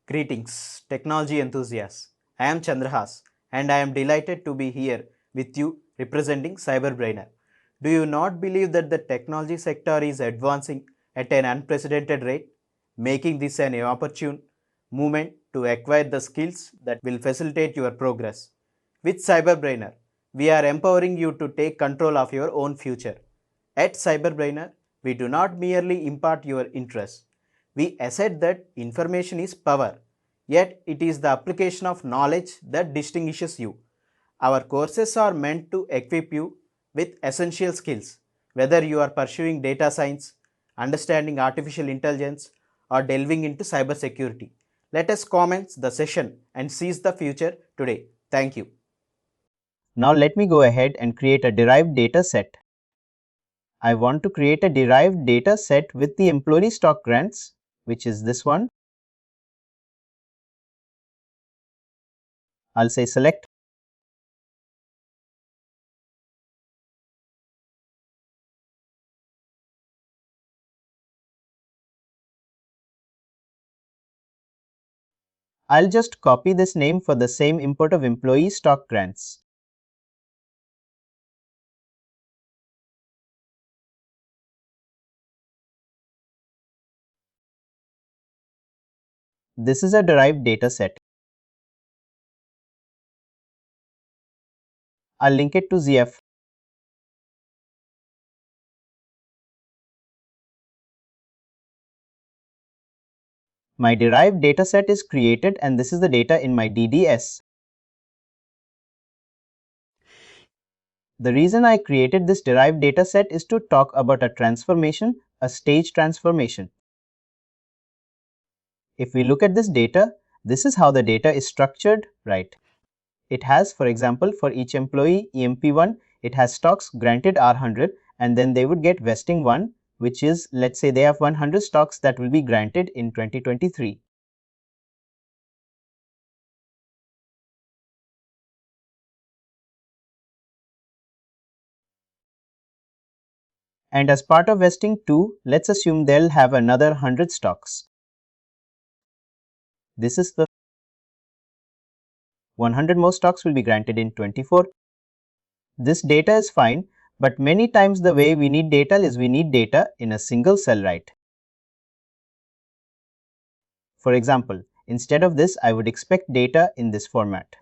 Greetings, technology enthusiasts. I am Chandrahas and I am delighted to be here with you representing CyberBrainer. Do you not believe that the technology sector is advancing at an unprecedented rate, making this an opportune moment to acquire the skills that will facilitate your progress? With CyberBrainer, we are empowering you to take control of your own future. At CyberBrainer, we do not merely impart your interests. We assert that information is power, yet it is the application of knowledge that distinguishes you. Our courses are meant to equip you with essential skills, whether you are pursuing data science, understanding artificial intelligence, or delving into cybersecurity. Let us commence the session and seize the future today. Thank you. Now let me go ahead and create a derived data set. I want to create a derived data set with the employee stock grants, which is this one. I'll say select. I'll just copy this name for the same import of employee stock grants. This is a derived data set. I'll link it to ZF. My derived data set is created and this is the data in my DDS. The reason I created this derived data set is to talk about a transformation, a stage transformation. If we look at this data, this is how the data is structured, right? It has, for example, for each employee EMP1, it has stocks granted R100 and then they would get vesting 1, which is, let's say they have 100 stocks that will be granted in 2023. And as part of vesting 2, let's assume they'll have another 100 stocks. This is the 100 more stocks will be granted in 24. This data is fine, but many times the way we need data is we need data in a single cell, right? For example, instead of this, I would expect data in this format.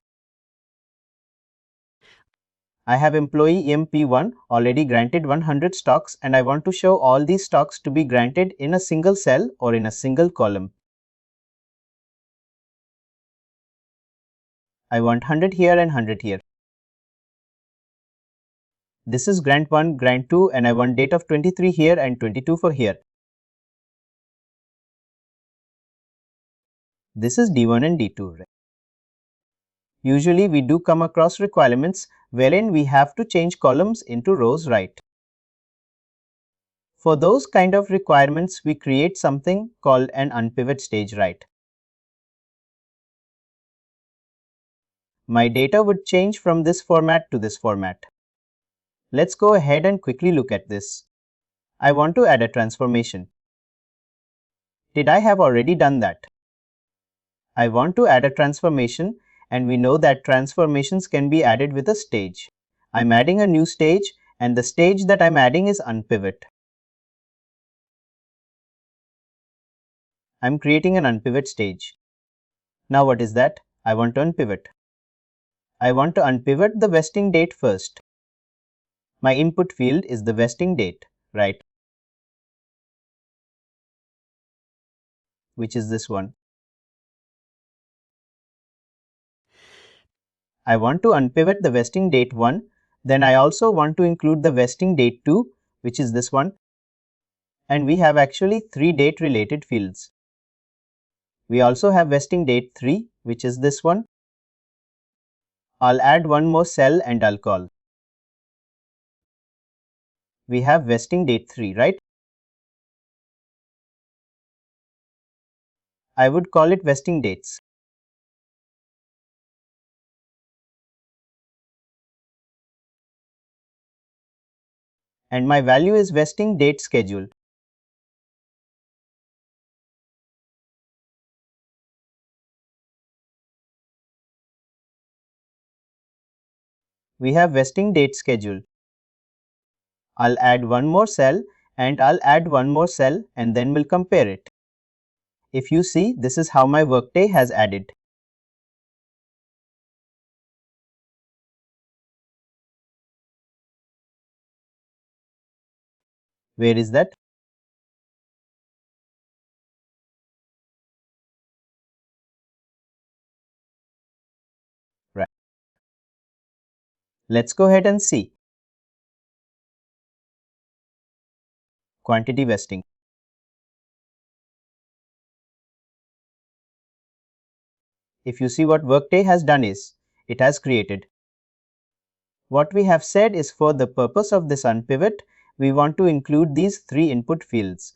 I have employee EMP1 already granted 100 stocks and I want to show all these stocks to be granted in a single cell or in a single column. I want 100 here and 100 here. This is grant 1, grant 2 and I want date of 23 here and 22 for here. This is D1 and D2. Usually we do come across requirements wherein we have to change columns into rows, right? For those kind of requirements, we create something called an unpivot stage, right? My data would change from this format to this format. Let's go ahead and quickly look at this. I want to add a transformation. Did I have already done that? I want to add a transformation and we know that transformations can be added with a stage. I'm adding a new stage and the stage that I'm adding is unpivot. I'm creating an unpivot stage. Now what is that? I want to unpivot. I want to unpivot the vesting date first. My input field is the vesting date, right? Which is this one. I want to unpivot the vesting date 1. Then I also want to include the vesting date 2, which is this one. And we have actually 3 date related fields. We also have vesting date 3, which is this one. I'll add one more cell and I'll call. We have vesting date 3, right? I would call it vesting dates. And my value is vesting date schedule. we have vesting date schedule. I'll add one more cell and I'll add one more cell and then we'll compare it. If you see, this is how my Workday has added. Where is that? Right. Let's go ahead and see. Quantity vesting. If you see, what Workday has done is, it has created. What we have said is, for the purpose of this unpivot, we want to include these three input fields.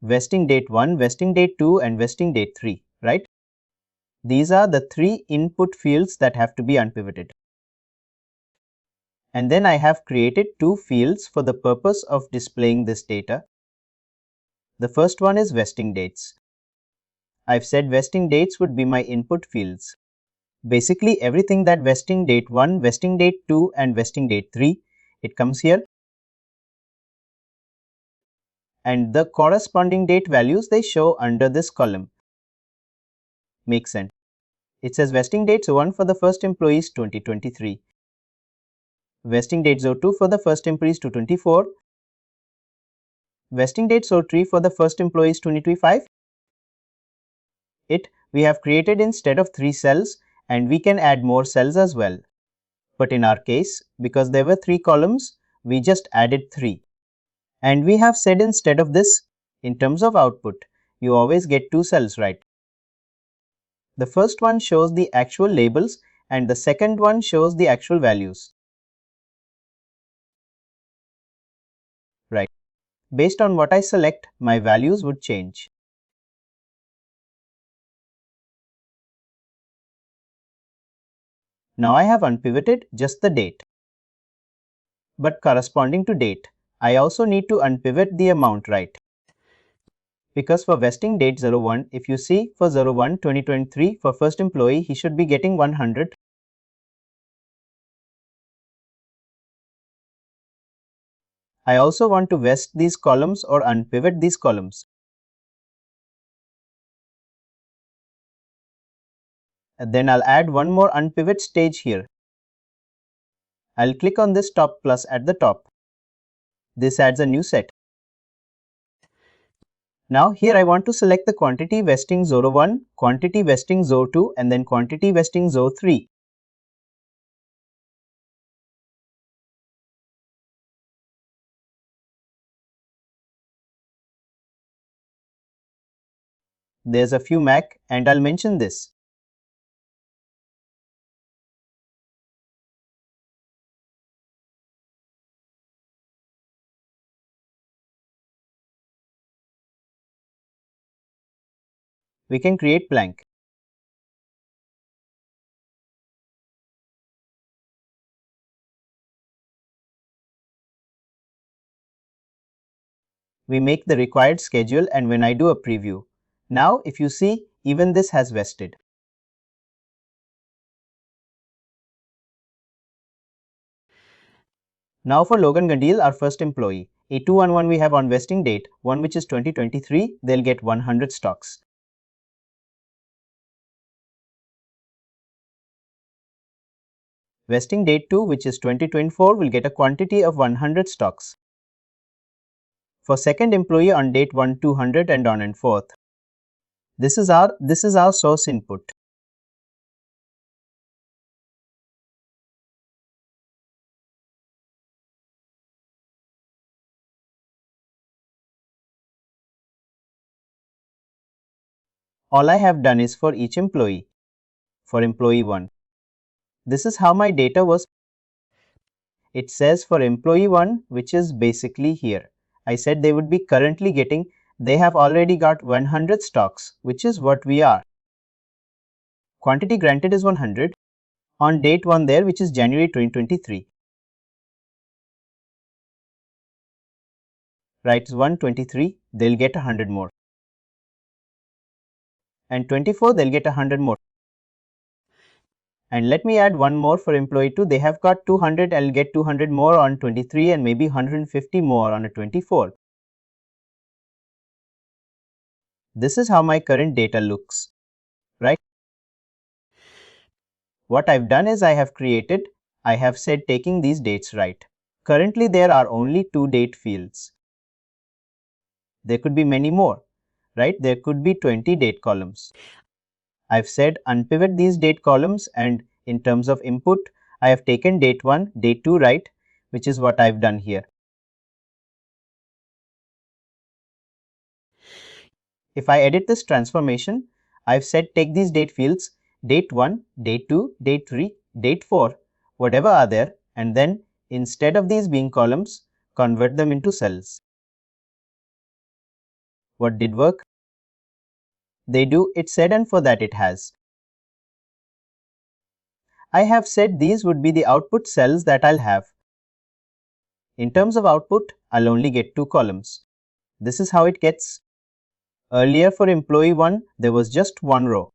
Vesting date 1, vesting date 2 and vesting date 3, right? These are the three input fields that have to be unpivoted. And then I have created two fields for the purpose of displaying this data. The first one is vesting dates. I've said vesting dates would be my input fields. Basically everything that vesting date 1, vesting date 2 and vesting date 3, it comes here. And the corresponding date values, they show under this column. Makes sense. It says vesting date 1 for the first employee is 2023. Vesting date 2 for the first employee is 224. Vesting date 3 for the first employee is 2025. We have created instead of 3 cells, and we can add more cells as well. But in our case, because there were 3 columns, we just added 3. And we have said instead of this, in terms of output, you always get 2 cells, right? The first one shows the actual labels and the second one shows the actual values. Right. Based on what I select, my values would change. Now I have unpivoted just the date. But corresponding to date, I also need to unpivot the amount, right? Because for vesting date 01, if you see for 01 2023 for first employee, he should be getting 100. I also want to vest these columns or unpivot these columns. And then I'll add one more unpivot stage here. I'll click on this top plus at the top. This adds a new set. Now here I want to select the quantity vesting 01, quantity vesting 02 and then quantity vesting 03. There's a few Mac and I'll mention this. We can create blank. We make the required schedule and when I do a preview. Now if you see, even this has vested. Now for Logan Gandil, our first employee, A211 we have on vesting date, one which is 2023, they'll get 100 stocks. Vesting date 2 which is 2024 will get a quantity of 100 stocks. For second employee on date 1 200 and on and forth. This is our source input. All I have done is for each employee. For employee 1. This is how my data was. It says for employee 1, which is basically here. I said they would be currently getting, they have already got 100 stocks, which is what we are. Quantity granted is 100 on date 1 there, which is January 2023. Writes 123, they'll get 100 more. And 24, they'll get 100 more. And let me add one more for employee 2. They have got 200. I'll get 200 more on 23 and maybe 150 more on a 24. This is how my current data looks, right? What I've done is I have said taking these dates right. Currently there are only 2 date fields. There could be many more, right? There could be 20 date columns. I've said unpivot these date columns, and in terms of input, I have taken date 1, date 2, right? Which is what I've done here. If I edit this transformation, I've said take these date fields, date 1, date 2, date 3, date 4, whatever are there, and then instead of these being columns, convert them into cells. What did work? They do, it said, and for that it has. I have said these would be the output cells that I'll have. In terms of output, I'll only get 2 columns. This is how it gets. Earlier for employee 1, there was just 1 row.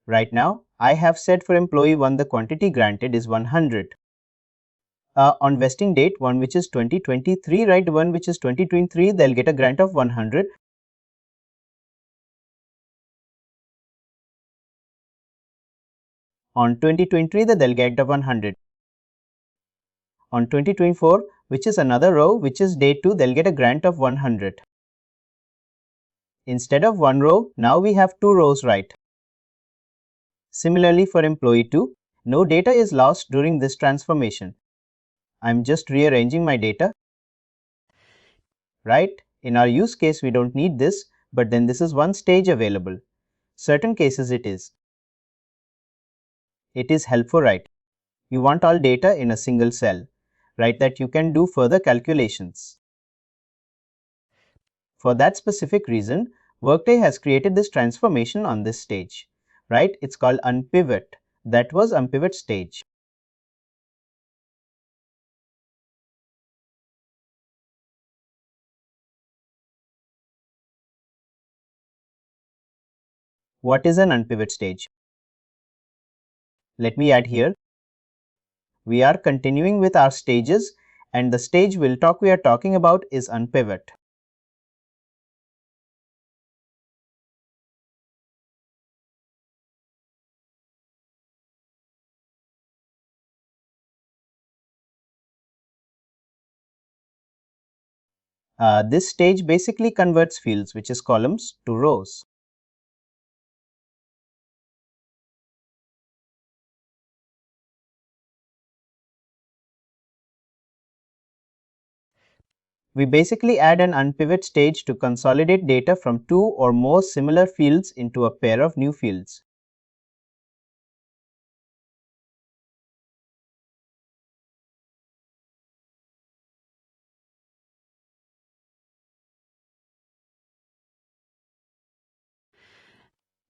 Right now, I have said for employee 1 the quantity granted is 100. On vesting date 1, which is 2023, right, 1 which is 2023, they'll get a grant of 100. On 2023, they'll get the 100. On 2024, which is another row, which is date 2, they'll get a grant of 100. Instead of 1 row, now we have 2 rows, right? Similarly for employee 2, no data is lost during this transformation. I'm just rearranging my data, right? In our use case, we don't need this, but then this is one stage available. Certain cases it is. It is helpful, right? You want all data in a single cell, right, that you can do further calculations. For that specific reason, Workday has created this transformation on this stage, right? It's called unpivot. That was unpivot stage. What is an unpivot stage? Let me add here. We are continuing with our stages, and the stage we are talking about is unpivot. This stage basically converts fields, which is columns, to rows. We basically add an unpivot stage to consolidate data from 2 or more similar fields into a pair of new fields.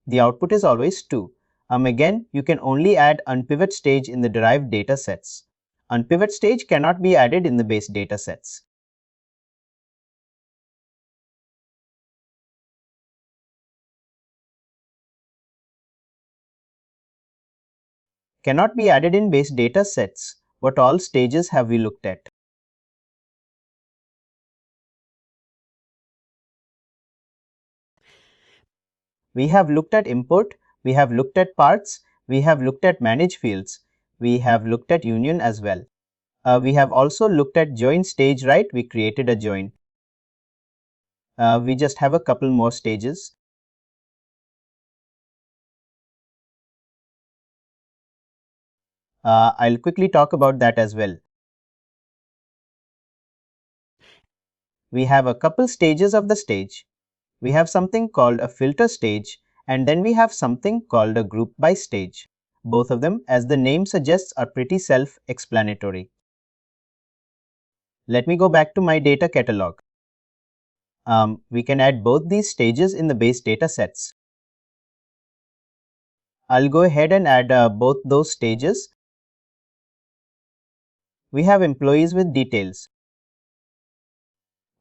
The output is always 2. Again, you can only add unpivot stage in the derived data sets. Unpivot stage cannot be added in the base data sets. Cannot be added in base data sets. What all stages have we looked at? We have looked at import, we have looked at parts, we have looked at manage fields, we have looked at union as well. We have also looked at join stage, right? We created a join. We just have a couple more stages. I'll quickly talk about that as well. We have a couple stages of the stage. We have something called a filter stage, and then we have something called a group by stage. Both of them, as the name suggests, are pretty self-explanatory. Let me go back to my data catalog. We can add both these stages in the base data sets. I'll go ahead and add both those stages. We have employees with details.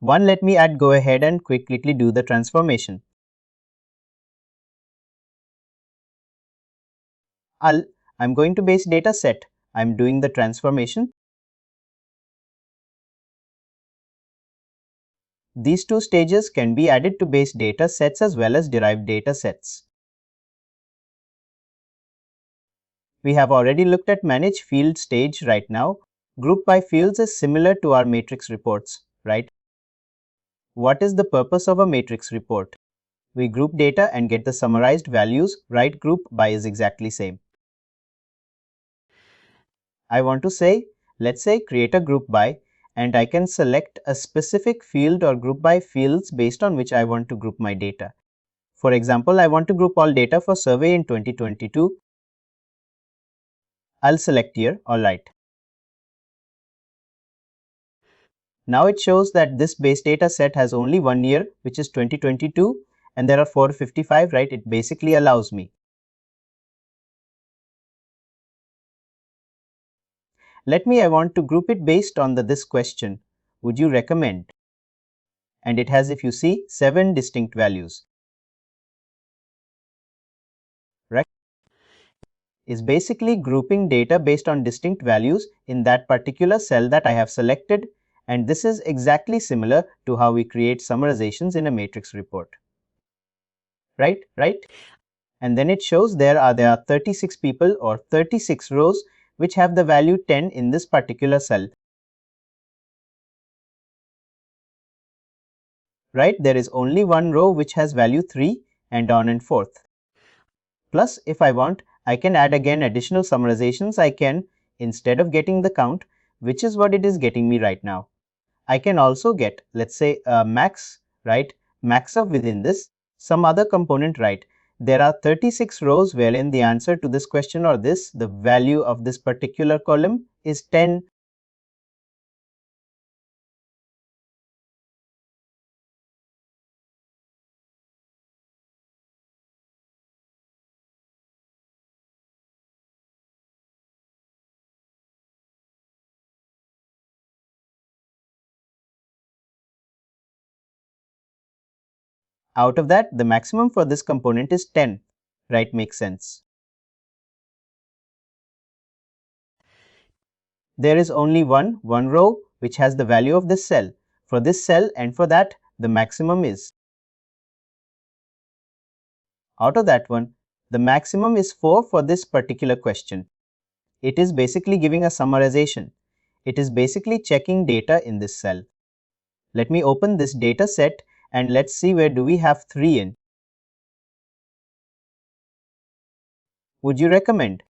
Let me go ahead and quickly do the transformation. I'll I'm going to base data set. I'm doing the transformation. These two stages can be added to base data sets as well as derived data sets. We have already looked at manage field stage right now. Group by fields is similar to our matrix reports, right? What is the purpose of a matrix report? We group data and get the summarized values, right? Group by is exactly same. I want to say, let's say create a group by, and I can select a specific field or group by fields based on which I want to group my data. For example, I want to group all data for survey in 2022. I'll select here, alright. Now it shows that this base data set has only 1 year, which is 2022, and there are 455, right? It basically allows me. I want to group it based on this question. Would you recommend? And it has, if you see, 7 distinct values. Right? Is basically grouping data based on distinct values in that particular cell that I have selected, and this is exactly similar to how we create summarizations in a matrix report. Right? And then it shows there are 36 people or 36 rows which have the value 10 in this particular cell. Right? There is only one row which has value 3 and on and forth. Plus, if I want, I can add again additional summarizations. I can, instead of getting the count, which is what it is getting me right now, I can also get, let's say, a max, right? Max of within this, some other component, right? There are 36 rows wherein the answer to this question or the value of this particular column is 10. Out of that, the maximum for this component is 10, right? Makes sense. There is only one row which has the value of this cell. For this cell and for that, the maximum is. Out of that one, the maximum is 4 for this particular question. It is basically giving a summarization. It is basically checking data in this cell. Let me open this data set and let's see where do we have 3 in. Would you recommend?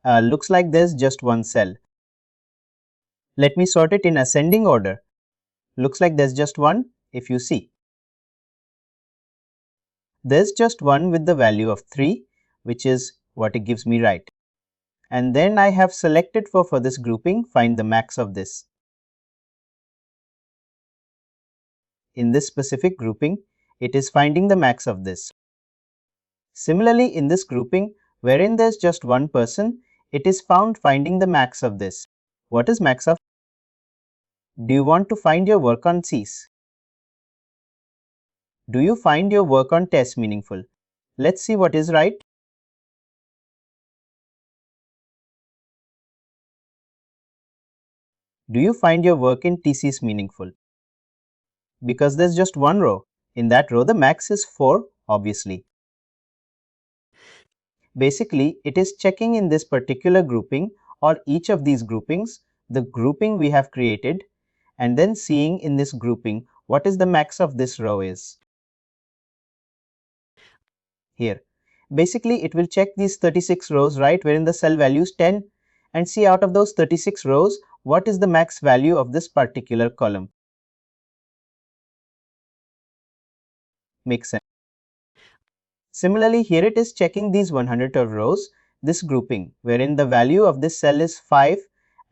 Looks like there's just one cell. Let me sort it in ascending order. Looks like there's just one, if you see. There's just one with the value of 3, which is what it gives me, right? And then I have selected for this grouping, find the max of this. In this specific grouping, it is finding the max of this. Similarly, in this grouping, wherein there's just one person, it is finding the max of this. What is max of? Do you want to find your work on Cs? Do you find your work on tests meaningful? Let's see what is right. Do you find your work in TCs meaningful? Because there's just one row. In that row, the max is 4, obviously. Basically, it is checking in this particular grouping or each of these groupings, the grouping we have created, and then seeing in this grouping what is the max of this row is. Here, basically it will check these 36 rows, right, wherein the cell value is 10, and see out of those 36 rows, what is the max value of this particular column. Makes sense. Similarly, here it is checking these 100 of rows, this grouping, wherein the value of this cell is 5,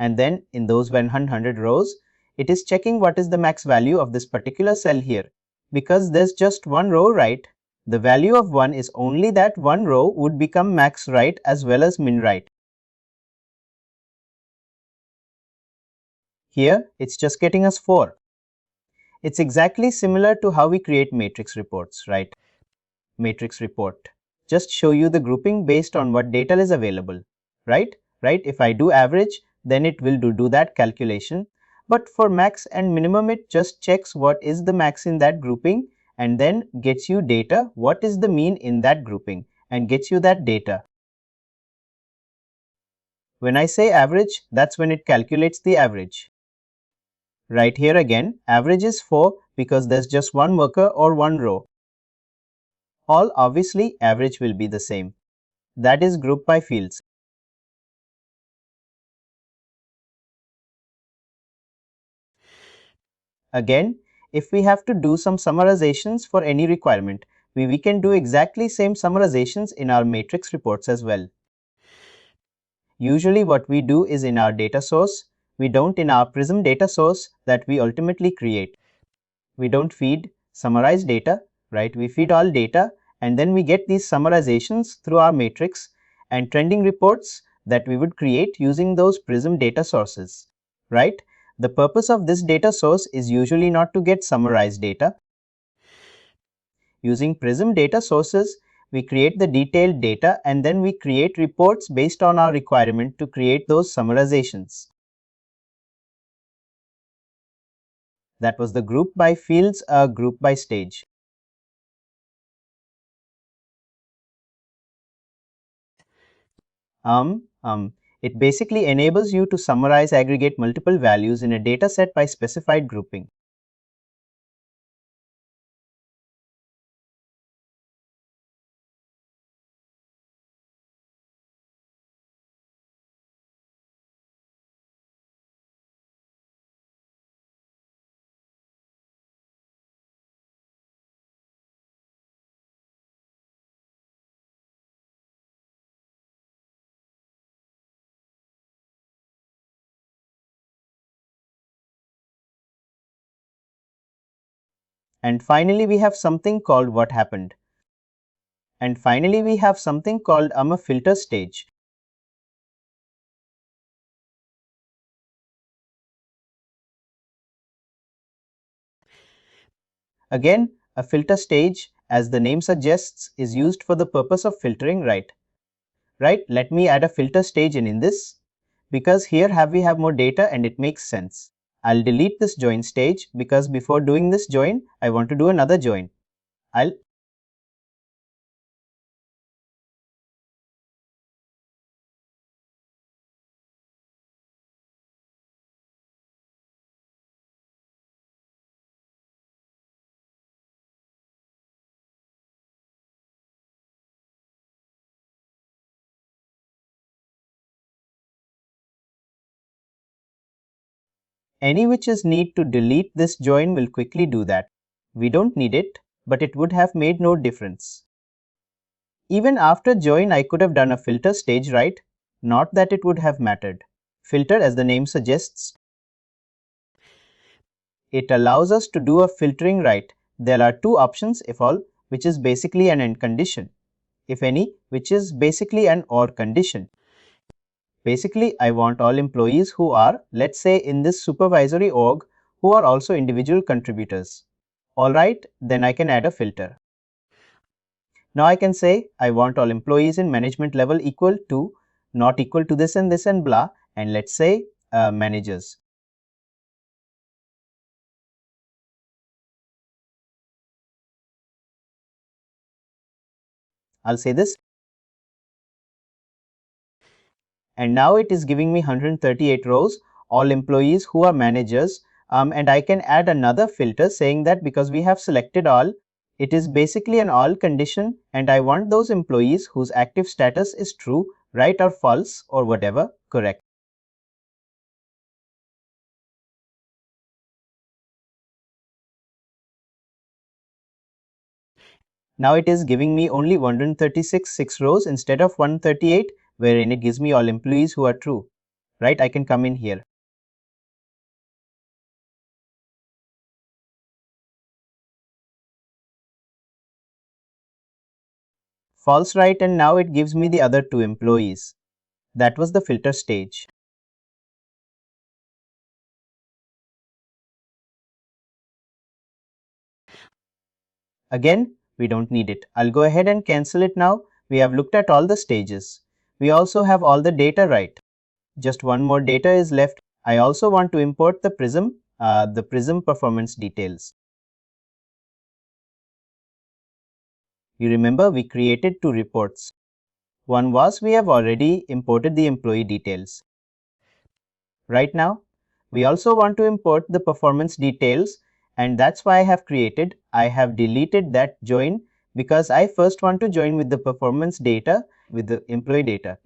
and then in those 100 rows, it is checking what is the max value of this particular cell here. Because there's just one row, right? The value of 1 is only that one row would become max right as well as min right. Here, it's just getting us 4. It's exactly similar to how we create matrix reports, right? matrix report. Just show you the grouping based on what data is available, right? If I do average, then it will do that calculation. But for max and minimum, it just checks what is the max in that grouping and then gets you data, what is the mean in that grouping, and gets you that data. When I say average, that's when it calculates the average. Right here again, average is 4 because there's just one worker or one row. All obviously average will be the same. That is grouped by fields. Again, if we have to do some summarizations for any requirement, we can do exactly same summarizations in our matrix reports as well. Usually what we do is in our data source, we don't in our Prism data source that we ultimately create. We don't feed summarized data, right? We feed all data and then we get these summarizations through our matrix and trending reports that we would create using those Prism data sources, right? The purpose of this data source is usually not to get summarized data. Using Prism data sources, we create the detailed data and then we create reports based on our requirement to create those summarizations. That was the group by fields, group by stage. It basically enables you to summarize, aggregate multiple values in a data set by specified grouping. And finally, we have something called what happened. And finally, we have something called a filter stage. Again, a filter stage, as the name suggests, is used for the purpose of filtering, right? Let me add a filter stage in this, because here we have more data and it makes sense. I'll delete this join stage because before doing this join, I want to do another join. Any which is need to delete this join will quickly do that. We don't need it, but it would have made no difference. Even after join, I could have done a filter stage, right? Not that it would have mattered. Filter, as the name suggests, it allows us to do a filtering, right? There are two options, if all, which is basically an and condition. If any, which is basically an or condition. Basically, I want all employees who are, let's say, in this supervisory org, who are also individual contributors. Alright, then I can add a filter. Now I can say I want all employees in management level equal to, not equal to this and blah, and let's say managers. I'll say this. And now it is giving me 138 rows, all employees who are managers, and I can add another filter saying that because we have selected all, it is basically an all condition and I want those employees whose active status is true, right or false or whatever, correct. Now it is giving me only 136 6 rows instead of 138, wherein it gives me all employees who are true. Right, I can come in here. False, right, and now it gives me the other two employees. That was the filter stage. Again, We don't need it. I'll go ahead and cancel it now. We have looked at all the stages. We also have all the data right. Just one more data is left. I also want to import the Prism performance details. You remember we created two reports. One was we have already imported the employee details. Right now, we also want to import the performance details, and that's why I have deleted that join because I first want to join with the performance data with the employee data.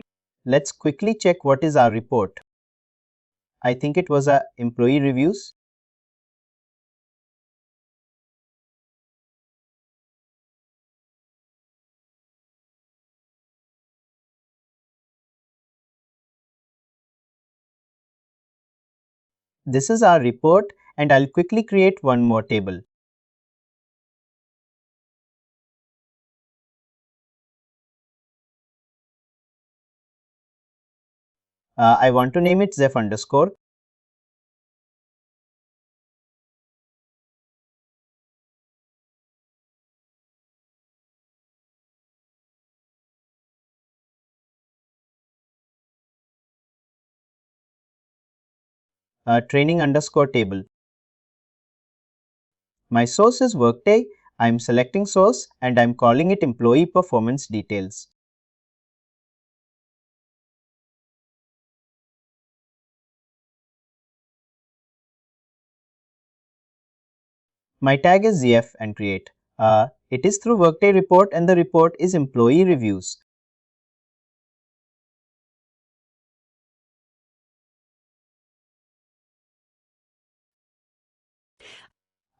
Let's quickly check what is our report. I think it was a employee reviews. This is our report, and I'll quickly create one more table. I want to name it Zef underscore. Training underscore table. My source is Workday. I'm selecting source and I'm calling it employee performance details. My tag is ZF and create. It is through Workday report and the report is employee reviews.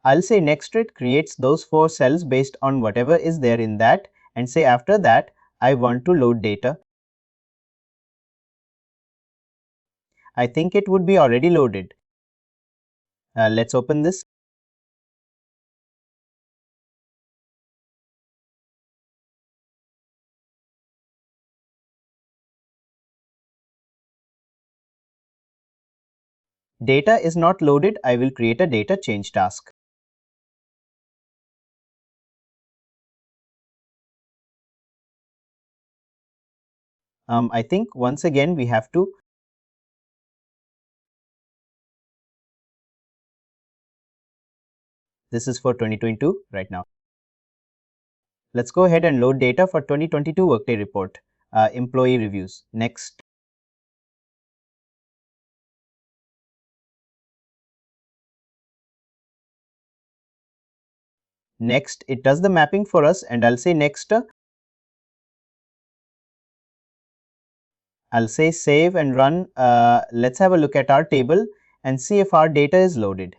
I'll say next to it creates those 4 cells based on whatever is there in that, and say after that I want to load data. I think it would be already loaded. Let's open this. Data is not loaded. I will create a data change task. I think once again we have to this is for 2022 right now. Let's go ahead and load data for 2022 Workday report. Employee reviews. Next. Next, it does the mapping for us, and I'll say next. I'll say save and run. Let's have a look at our table and see if our data is loaded.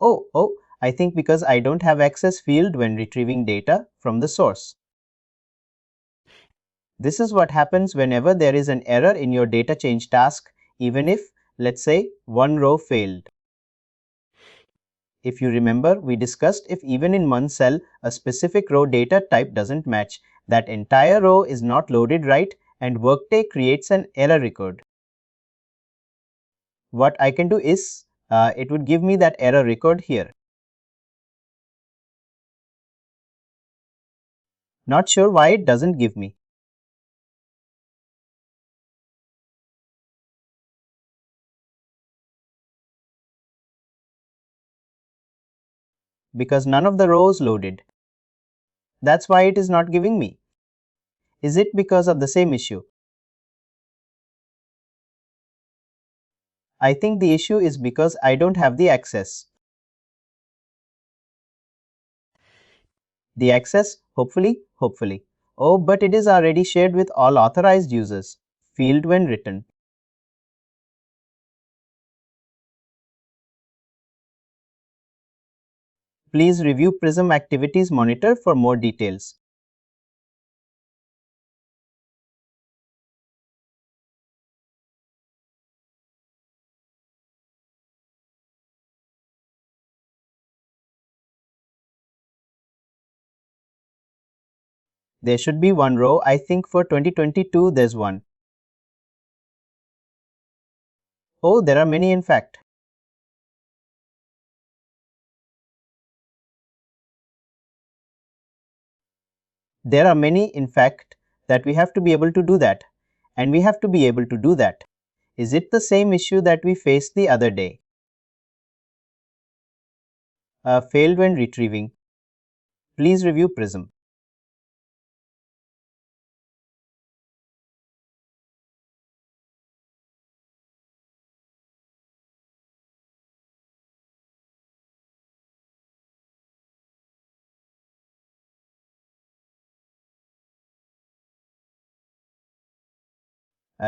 Oh, I think because I don't have access field when retrieving data from the source. This is what happens whenever there is an error in your data change task, even if, let's say, one row failed. If you remember, we discussed if even in one cell, a specific row data type doesn't match, that entire row is not loaded right and Workday creates an error record. What I can do is, it would give me that error record here. Not sure why it doesn't give me. Because none of the rows loaded. That's why it is not giving me. Is it because of the same issue? I think the issue is because I don't have the access. The access, hopefully. Oh, but it is already shared with all authorized users. Field when written. Please review Prism Activities Monitor for more details. There should be one row. I think for 2022 there's one. Oh, there are many in fact. There are many in fact that we have to be able to do that. And we have to be able to do that. Is it the same issue that we faced the other day? Failed when retrieving. Please review Prism.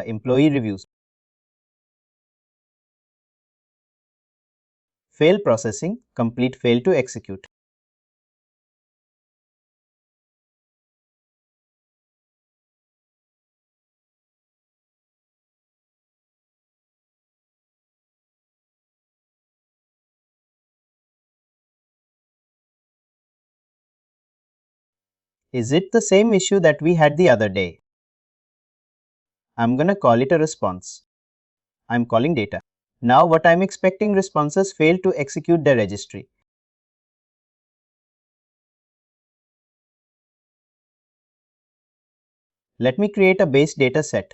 Employee reviews. Fail processing, complete fail to execute. Is it the same issue that we had the other day? I'm gonna call it a response. I'm calling data. Now what I'm expecting responses fail to execute the registry. Let me create a base data set.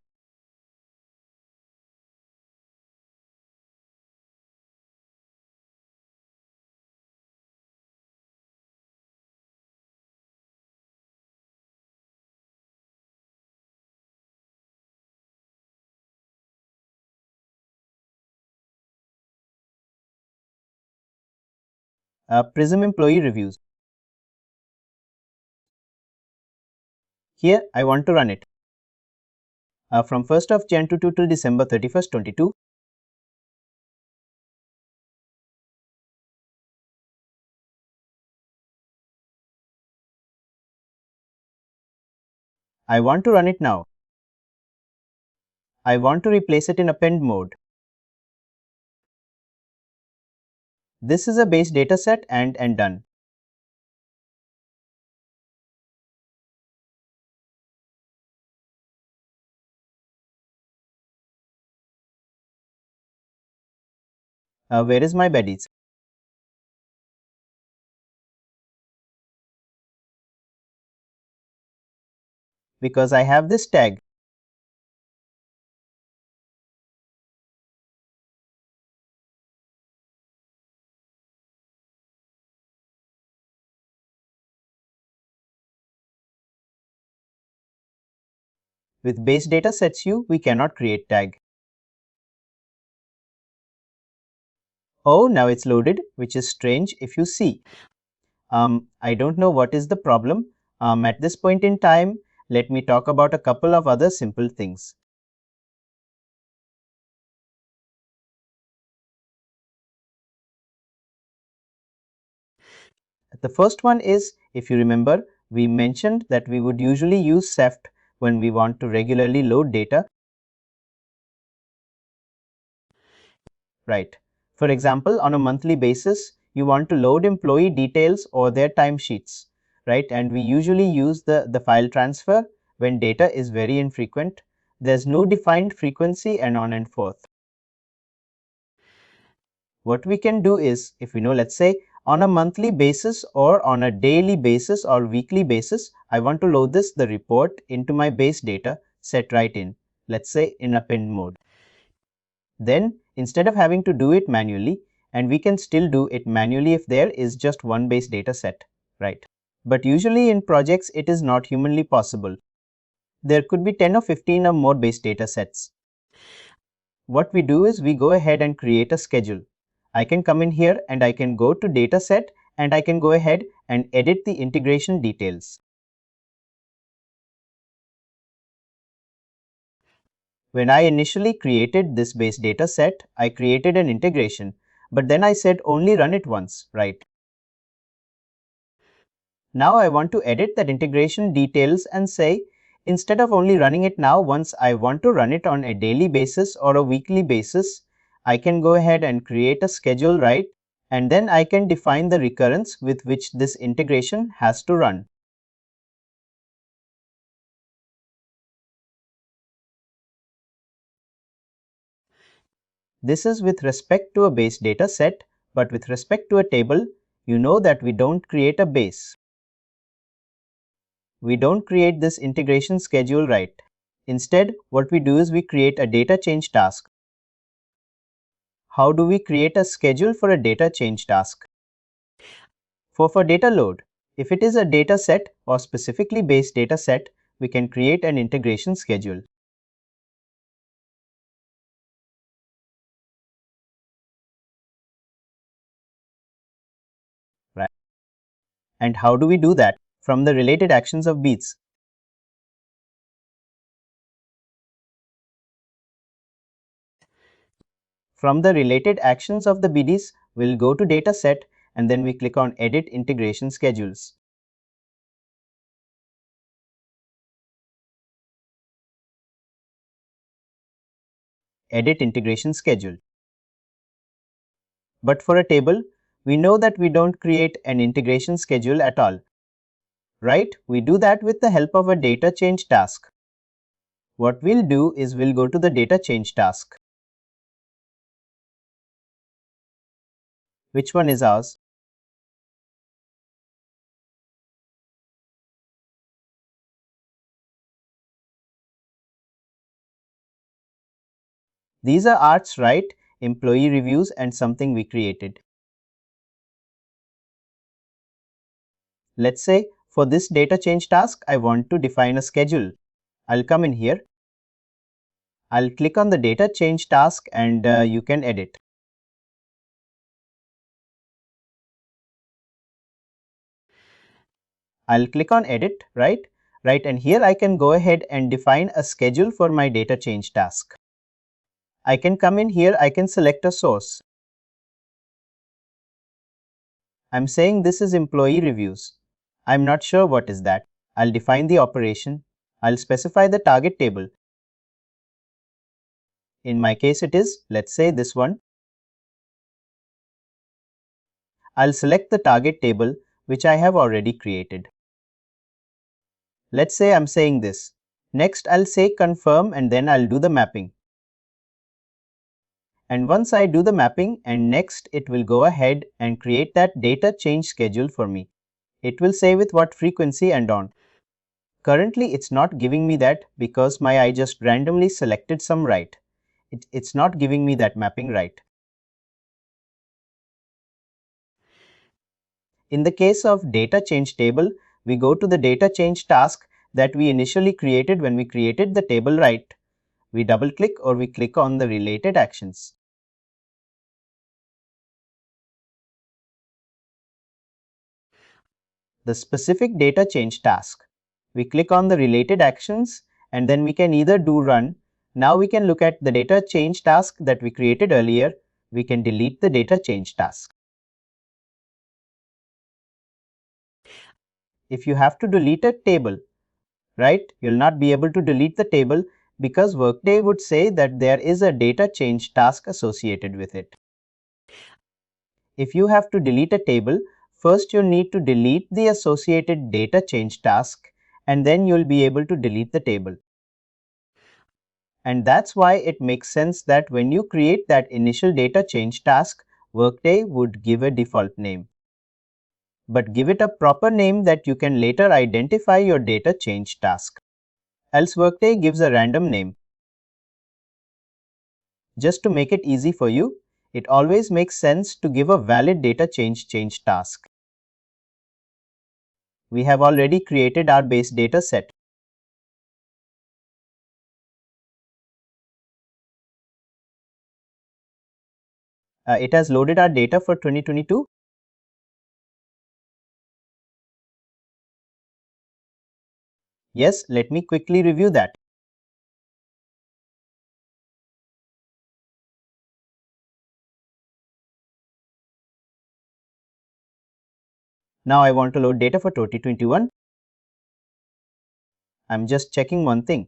Prism employee reviews. Here I want to run it. From 1st of Jan 22 till December 31st, 22. I want to run it now. I want to replace it in append mode. This is a base data set and done. Where is my baddies? Because I have this tag. With base data sets we cannot create tag. Oh, now it's loaded, which is strange if you see. I don't know what is the problem. At this point in time, let me talk about a couple of other simple things. The first one is, if you remember, we mentioned that we would usually use CEFT when we want to regularly load data. Right. For example, on a monthly basis, you want to load employee details or their timesheets, right? And we usually use the file transfer when data is very infrequent. There's no defined frequency and on and forth. What we can do is, if we know, let's say on a monthly basis or on a daily basis or weekly basis, I want to load the report into my base data set right in, let's say in append mode. Then instead of having to do it manually, and we can still do it manually if there is just one base data set, right? But usually in projects it is not humanly possible. There could be 10 or 15 or more base data sets. What we do is we go ahead and create a schedule. I can come in here and I can go to dataset and I can go ahead and edit the integration details. When I initially created this base data set, I created an integration, but then I said only run it once, right? Now I want to edit that integration details and say, instead of only running it now once, I want to run it on a daily basis or a weekly basis. I can go ahead and create a schedule, right? And then I can define the recurrence with which this integration has to run. This is with respect to a base data set, but with respect to a table, you know that we don't create a base. We don't create this integration schedule, right? Instead, what we do is we create a data change task. How do we create a schedule for a data change task? For data load, if it is a data set or specifically base data set, we can create an integration schedule. Right. And how do we do that? From the related actions of beats. From the related actions of the BDs, we'll go to data set and then we click on edit integration schedules. Edit integration schedule. But for a table, we know that we don't create an integration schedule at all. Right? We do that with the help of a data change task. What we'll do is we'll go to the data change task. Which one is ours? These are ours, right? Employee reviews and something we created. Let's say for this data change task, I want to define a schedule. I'll come in here. I'll click on the data change task and you can edit. I'll click on edit, right? And here I can go ahead and define a schedule for my data change task. I can come in here, I can select a source. I'm saying this is employee reviews. I'm not sure what is that. I'll define the operation. I'll specify the target table. In my case it is, let's say this one. I'll select the target table which I have already created. Let's say I'm saying this. Next I'll say confirm and then I'll do the mapping. And once I do the mapping and next it will go ahead and create that data change schedule for me. It will say with what frequency and on. Currently it's not giving me that because my eye just randomly selected some right. It's not giving me that mapping right. In the case of data change table, we go to the data change task that we initially created when we created the table, right? We double click or we click on the related actions. The specific data change task. We click on the related actions and then we can either do run. Now we can look at the data change task that we created earlier. We can delete the data change task. If you have to delete a table, right, you'll not be able to delete the table because Workday would say that there is a data change task associated with it. If you have to delete a table, first you'll need to delete the associated data change task and then you'll be able to delete the table. And that's why it makes sense that when you create that initial data change task, Workday would give a default name. But give it a proper name that you can later identify your data change task. Else Workday gives a random name. Just to make it easy for you, it always makes sense to give a valid data change task. We have already created our base data set. It has loaded our data for 2022. Yes, let me quickly review that. Now I want to load data for 2021. I'm just checking one thing.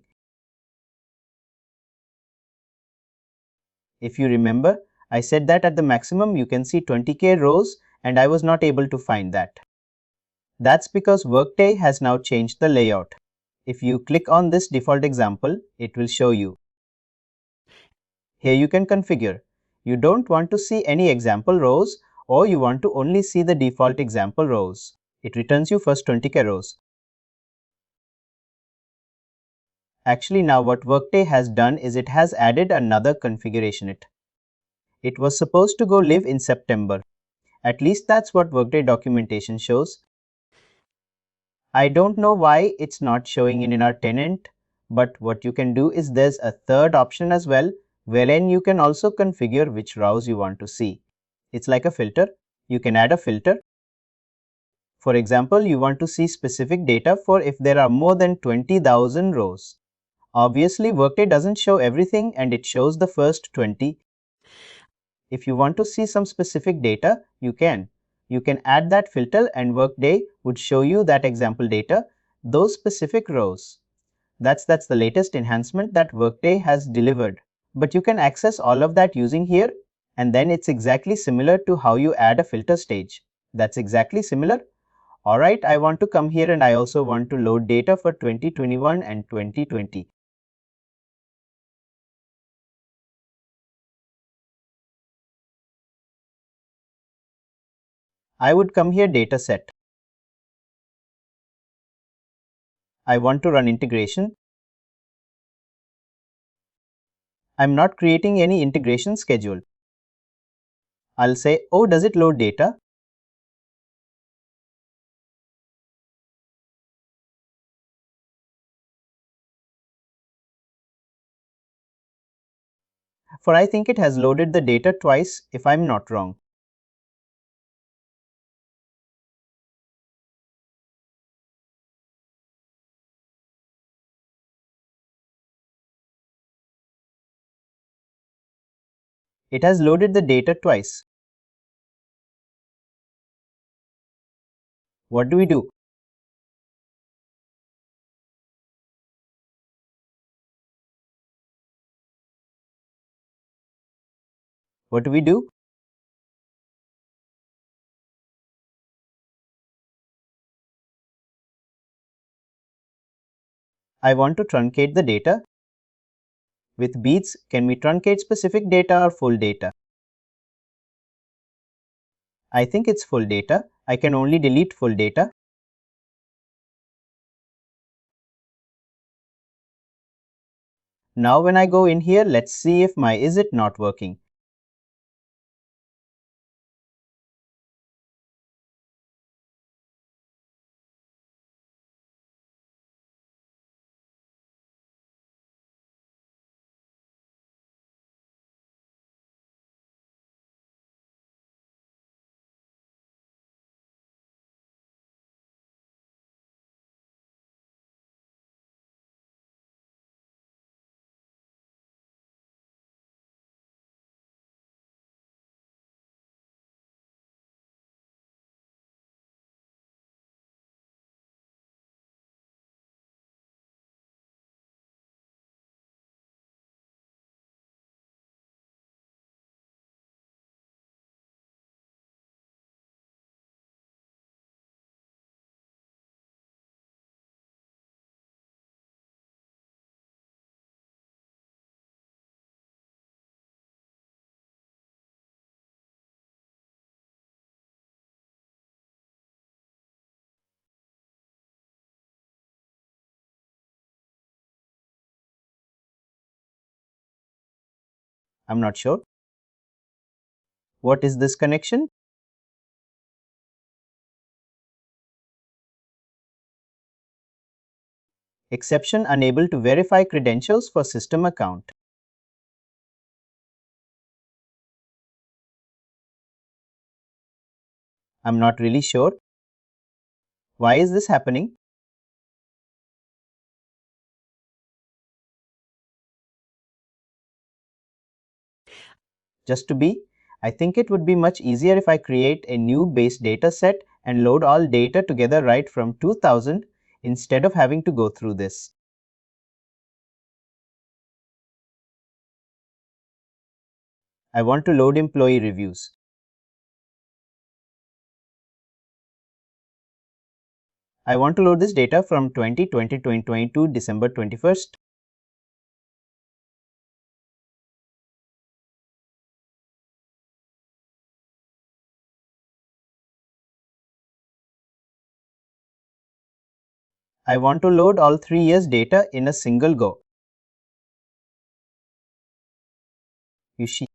If you remember, I said that at the maximum you can see 20k rows and I was not able to find that. That's because Workday has now changed the layout. If you click on this default example, it will show you. Here you can configure. You don't want to see any example rows, or you want to only see the default example rows. It returns you first 20k rows. Actually, now what Workday has done is it has added another configuration. It was supposed to go live in September. At least that's what Workday documentation shows. I don't know why it's not showing in our tenant, but what you can do is there's a third option as well, wherein you can also configure which rows you want to see. It's like a filter. You can add a filter. For example, you want to see specific data for if there are more than 20,000 rows. Obviously, Workday doesn't show everything and it shows the first 20. If you want to see some specific data, you can. You can add that filter and Workday would show you that example data, those specific rows. That's the latest enhancement that Workday has delivered. But you can access all of that using here, and then it's exactly similar to how you add a filter stage. That's exactly similar. Alright, I want to come here and I also want to load data for 2021 and 2020. I would come here dataset. I want to run integration. I'm not creating any integration schedule. I'll say, oh, does it load data? For I think it has loaded the data twice if I'm not wrong. It has loaded the data twice. What do we do? What do we do? I want to truncate the data. With beats, can we truncate specific data or full data? I think it's full data. I can only delete full data. Now when I go in here, let's see if my is it not working. I'm not sure. What is this connection? Exception unable to verify credentials for system account. I'm not really sure. Why is this happening? Just to be, I think it would be much easier if I create a new base data set and load all data together right from 2000 instead of having to go through this. I want to load employee reviews. I want to load this data from 2022 December 21st. I want to load all 3 years data in a single go. You see,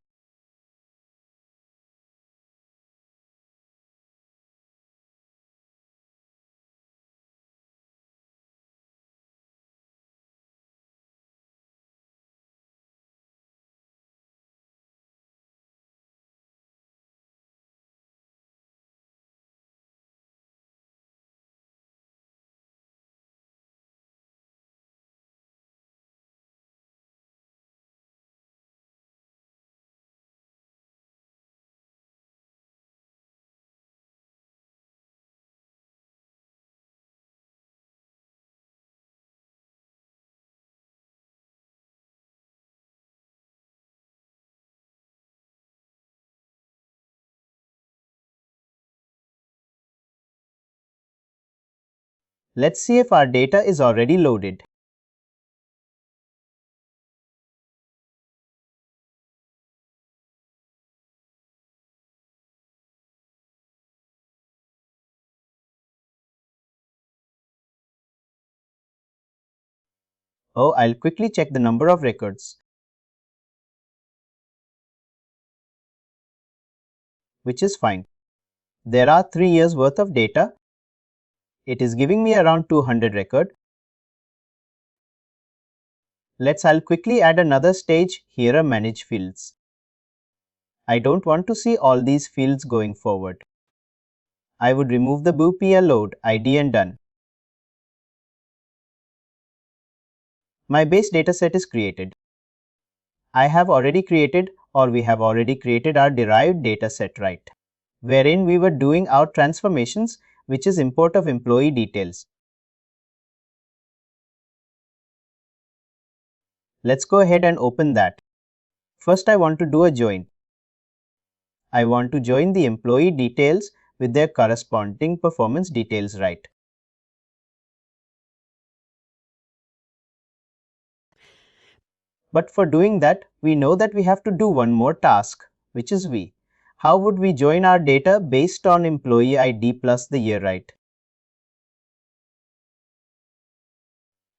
let's see if our data is already loaded. Oh, I'll quickly check the number of records, which is fine. There are 3 years worth of data. It is giving me around 200 records. I'll quickly add another stage here, manage fields. I don't want to see all these fields going forward. I would remove the BOOPL load ID and done. My base dataset is created. I have already created, or we have already created, our derived dataset, right? Wherein we were doing our transformations, which is import of employee details. Let's go ahead and open that. First, I want to do a join. I want to join the employee details with their corresponding performance details, right? But for doing that, we know that we have to do one more task, which is we. How would we join our data based on employee ID plus the year, right?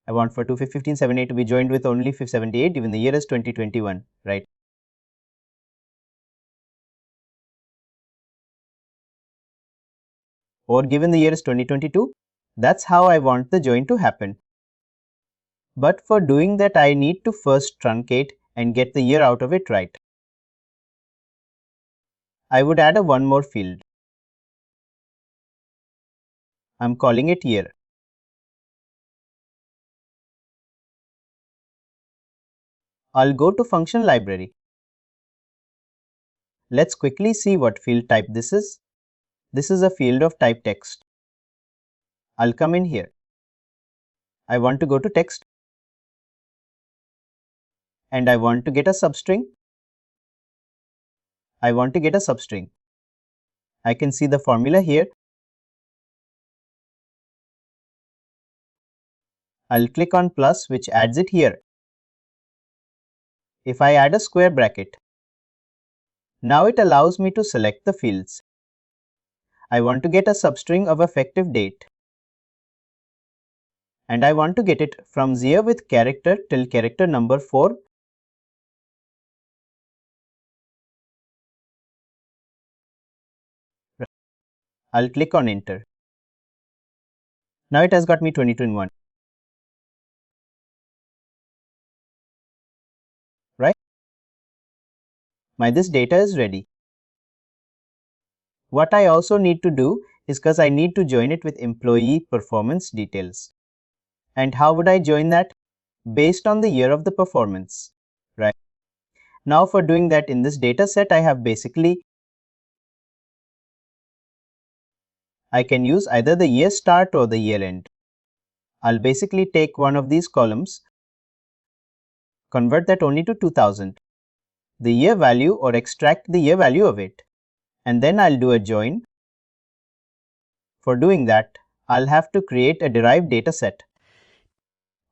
I want for 21578 to be joined with only 578 given the year is 2021, right? Or given the year is 2022, that's how I want the join to happen. But for doing that, I need to first truncate and get the year out of it, right? I would add one more field. I'm calling it year. I'll go to function library. Let's quickly see what field type this is. This is a field of type text. I'll come in here. I want to go to text and I want to get a substring. I want to get a substring. I can see the formula here. I'll click on plus, which adds it here. If I add a square bracket, now it allows me to select the fields. I want to get a substring of effective date. And I want to get it from 0 with character till character number 4. I'll click on enter. Now it has got me 2021. Right? This data is ready. What I also need to do is because I need to join it with employee performance details. And how would I join that? Based on the year of the performance, right? Now for doing that in this data set, I have basically, I can use either the year start or the year end. I'll basically take one of these columns, convert that only to 2000, the year value or extract the year value of it. And then I'll do a join. For doing that, I'll have to create a derived data set.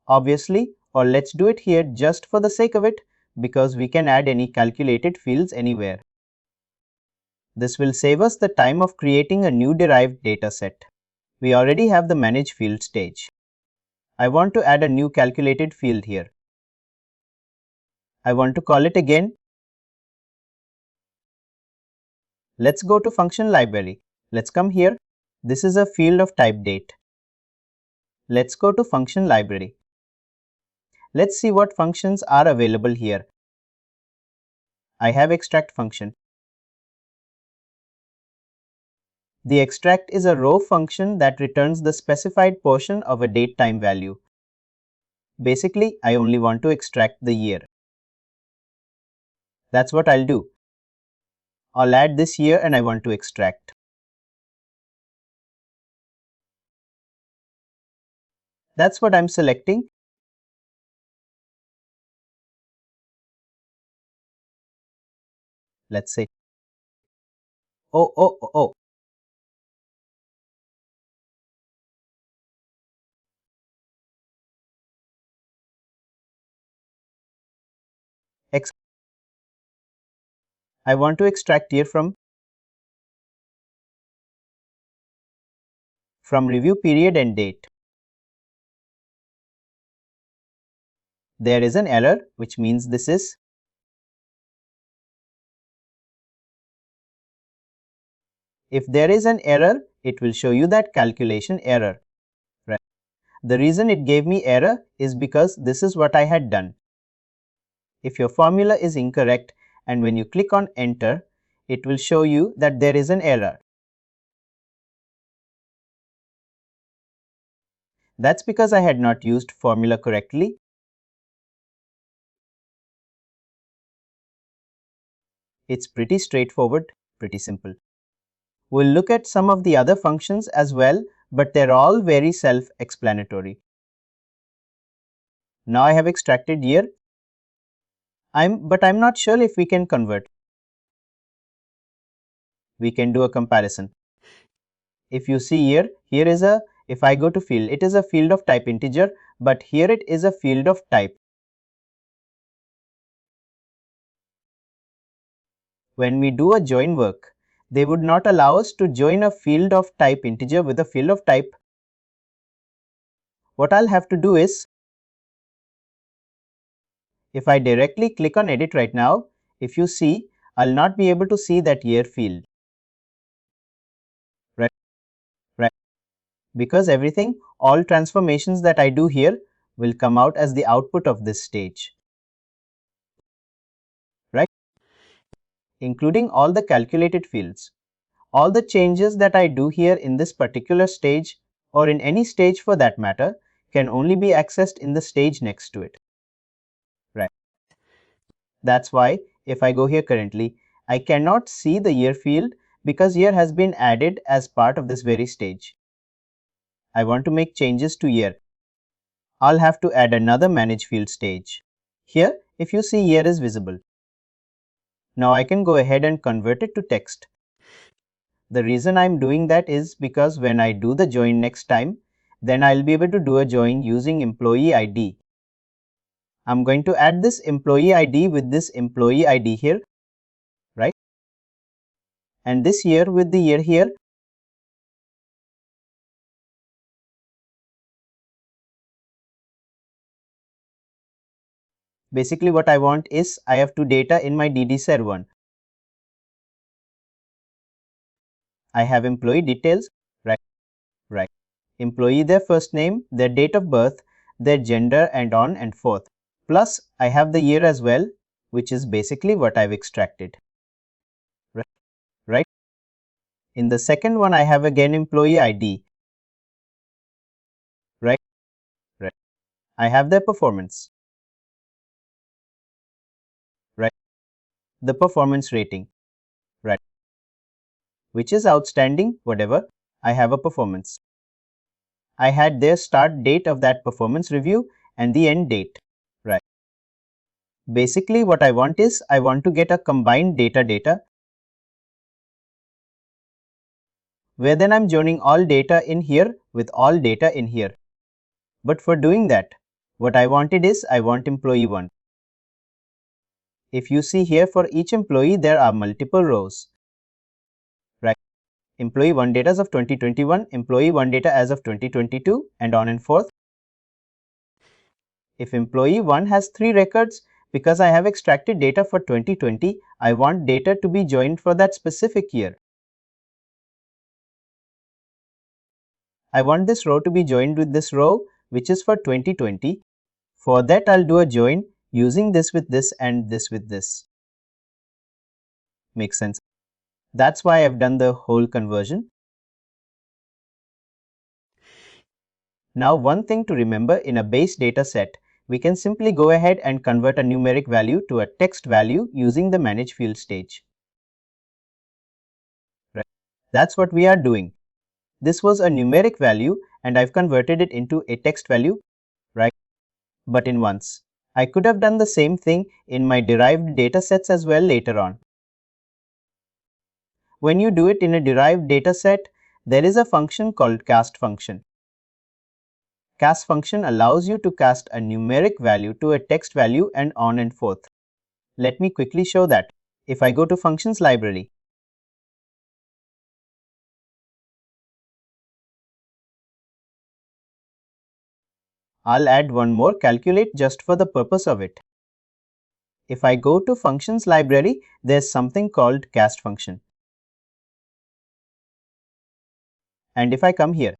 Obviously, or let's do it here just for the sake of it, because we can add any calculated fields anywhere. This will save us the time of creating a new derived data set. We already have the manage field stage. I want to add a new calculated field here. I want to call it again. Let's go to function library. Let's come here. This is a field of type date. Let's go to function library. Let's see what functions are available here. I have extract function. The extract is a row function that returns the specified portion of a date time value. Basically, I only want to extract the year. That's what I'll do. I'll add this year and I want to extract. That's what I'm selecting. Let's say, oh. I want to extract year from review period and date. There is an error, which means this is. If there is an error, it will show you that calculation error. Right. The reason it gave me error is because this is what I had done. If your formula is incorrect and when you click on enter, it will show you that there is an error. That's because I had not used formula correctly. It's pretty straightforward, pretty simple. We'll look at some of the other functions as well, but they're all very self-explanatory. Now I have extracted year. But I'm not sure if we can convert. We can do a comparison. If you see here is if I go to field, it is a field of type integer, but here it is a field of type. When we do a join work, they would not allow us to join a field of type integer with a field of type. What I'll have to do is, if I directly click on edit right now, if you see, I'll not be able to see that year field. Right. Because all transformations that I do here will come out as the output of this stage. Right? Including all the calculated fields. All the changes that I do here in this particular stage, or in any stage for that matter, can only be accessed in the stage next to it. Right. That's why if I go here currently, I cannot see the year field because year has been added as part of this very stage. I want to make changes to year. I'll have to add another manage field stage. Here, if you see, year is visible. Now I can go ahead and convert it to text. The reason I'm doing that is because when I do the join next time, then I'll be able to do a join using employee ID. I'm going to add this employee ID with this employee ID here, right? And this year with the year here. Basically what I want is I have two data in my DDSER1. I have employee details, right? Employee, their first name, their date of birth, their gender, and on and forth. Plus, I have the year as well, which is basically what I've extracted. Right? In the second one, I have again employee ID. Right? I have their performance. Right? The performance rating. Right? Which is outstanding, whatever. I have a performance. I had their start date of that performance review and the end date. Right. Basically, what I want is I want to get a combined data where then I'm joining all data in here with all data in here. But for doing that, what I wanted is I want employee 1. If you see here, for each employee, there are multiple rows. Right. Employee 1 data as of 2021, employee 1 data as of 2022, and on and forth. If employee 1 has 3 records, because I have extracted data for 2020, I want data to be joined for that specific year. I want this row to be joined with this row, which is for 2020. For that, I'll do a join using this with this and this with this. Makes sense? That's why I've done the whole conversion. Now, one thing to remember, in a base data set, we can simply go ahead and convert a numeric value to a text value using the Manage Field stage. Right. That's what we are doing. This was a numeric value and I've converted it into a text value, right? But in once. I could have done the same thing in my derived data sets as well later on. When you do it in a derived data set, there is a function called cast function. Cast function allows you to cast a numeric value to a text value and on and forth. Let me quickly show that. If I go to functions library, I'll add one more calculate just for the purpose of it. If I go to functions library, there's something called cast function. And if I come here,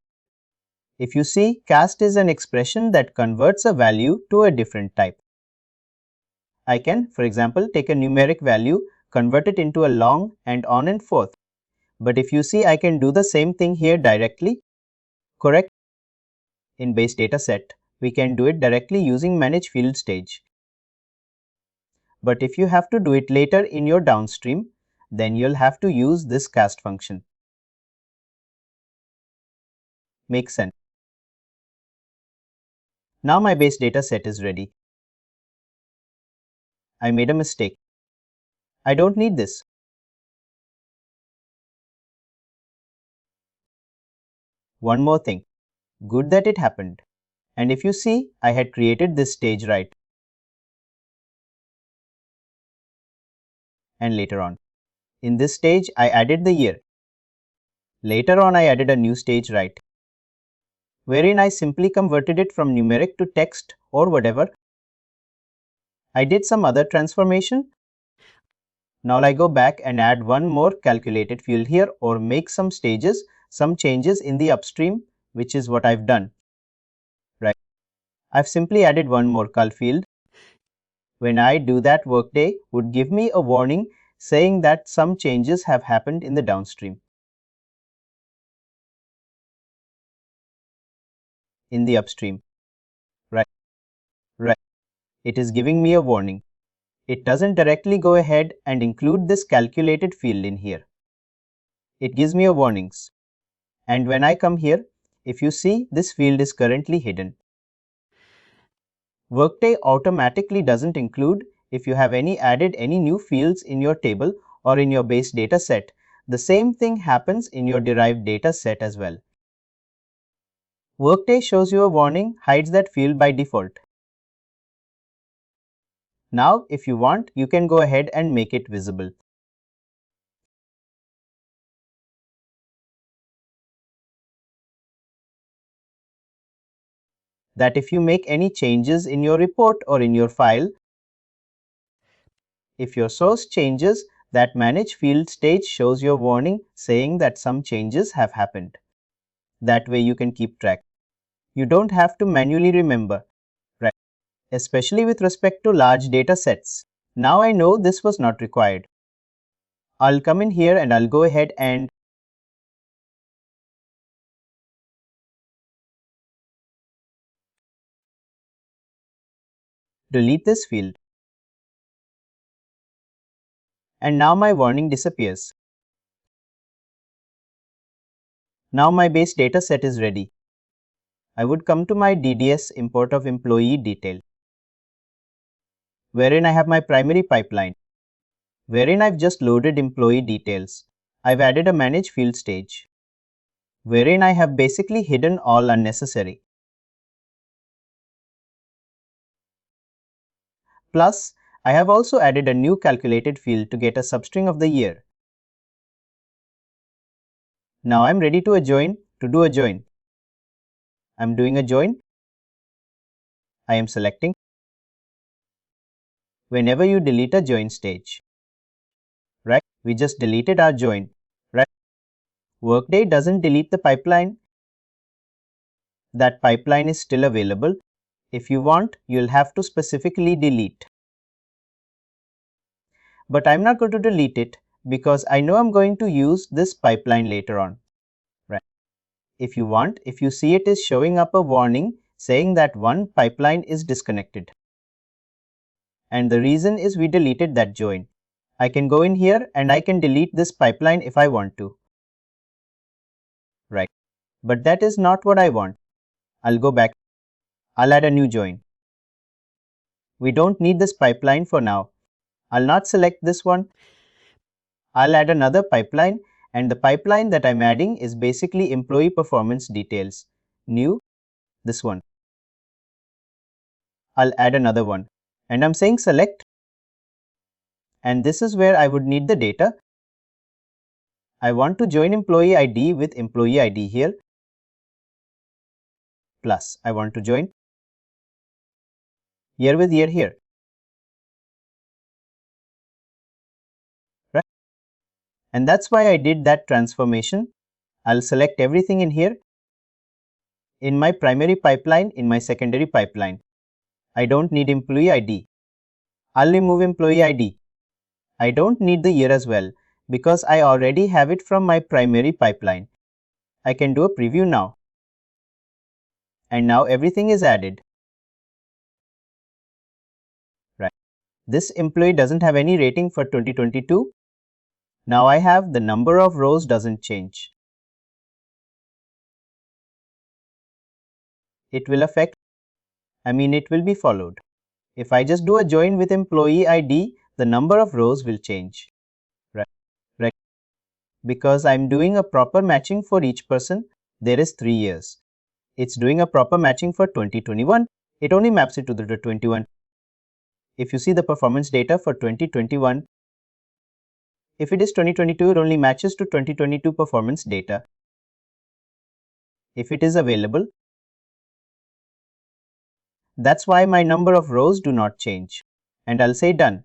if you see, cast is an expression that converts a value to a different type. I can, for example, take a numeric value, convert it into a long and on and forth. But if you see, I can do the same thing here directly, correct? In base data set, we can do it directly using manage field stage. But if you have to do it later in your downstream, then you'll have to use this cast function. Makes sense. Now my base data set is ready. I made a mistake. I don't need this. One more thing. Good that it happened. And if you see, I had created this stage right. And later on. In this stage, I added the year. Later on, I added a new stage right, wherein I simply converted it from numeric to text or whatever. I did some other transformation. Now I go back and add one more calculated field here or make some changes in the upstream, which is what I've done. Right. I've simply added one more cal field. When I do that, Workday would give me a warning saying that some changes have happened in the downstream. In the upstream. Right. Right. It is giving me a warning. It doesn't directly go ahead and include this calculated field in here. It gives me a warnings. And when I come here, if you see, this field is currently hidden. Workday automatically doesn't include if you have added any new fields in your table or in your base data set. The same thing happens in your derived data set as well. Workday shows you a warning, hides that field by default. Now, if you want, you can go ahead and make it visible. That if you make any changes in your report or in your file, if your source changes, that manage field stage shows your warning saying that some changes have happened. That way you can keep track. You don't have to manually remember, right? Especially with respect to large data sets. Now I know this was not required. I'll come in here and I'll go ahead and delete this field. And now my warning disappears. Now my base data set is ready. I would come to my DDS import of employee detail, wherein I have my primary pipeline, wherein I've just loaded employee details. I've added a manage field stage, wherein I have basically hidden all unnecessary. Plus, I have also added a new calculated field to get a substring of the year. Now I'm ready to do a join. I'm doing a join. I am selecting. Whenever you delete a join stage, right? We just deleted our join, right? Workday doesn't delete the pipeline. That pipeline is still available. If you want, you'll have to specifically delete. But I'm not going to delete it because I know I'm going to use this pipeline later on, right? If you want, if you see it is showing up a warning saying that one pipeline is disconnected. And the reason is we deleted that join. I can go in here and I can delete this pipeline if I want to, right? But that is not what I want. I'll go back. I'll add a new join. We don't need this pipeline for now. I'll not select this one. I'll add another pipeline, and the pipeline that I'm adding is basically employee performance details. New, this one. I'll add another one. And I'm saying select. And this is where I would need the data. I want to join employee ID with employee ID here. Plus, I want to join year with year here. Right? And that's why I did that transformation. I'll select everything in here. In my primary pipeline, in my secondary pipeline, I don't need employee ID. I'll remove employee ID. I don't need the year as well because I already have it from my primary pipeline. I can do a preview now. And now everything is added. Right. This employee doesn't have any rating for 2022. Now I have the number of rows doesn't change. It will affect, it will be followed. If I just do a join with employee ID, the number of rows will change. Right. Because I'm doing a proper matching for each person, there is 3 years. It's doing a proper matching for 2021. It only maps it to the 21. If you see the performance data for 2021, if it is 2022, it only matches to 2022 performance data. If it is available, that's why my number of rows do not change. And I'll say done.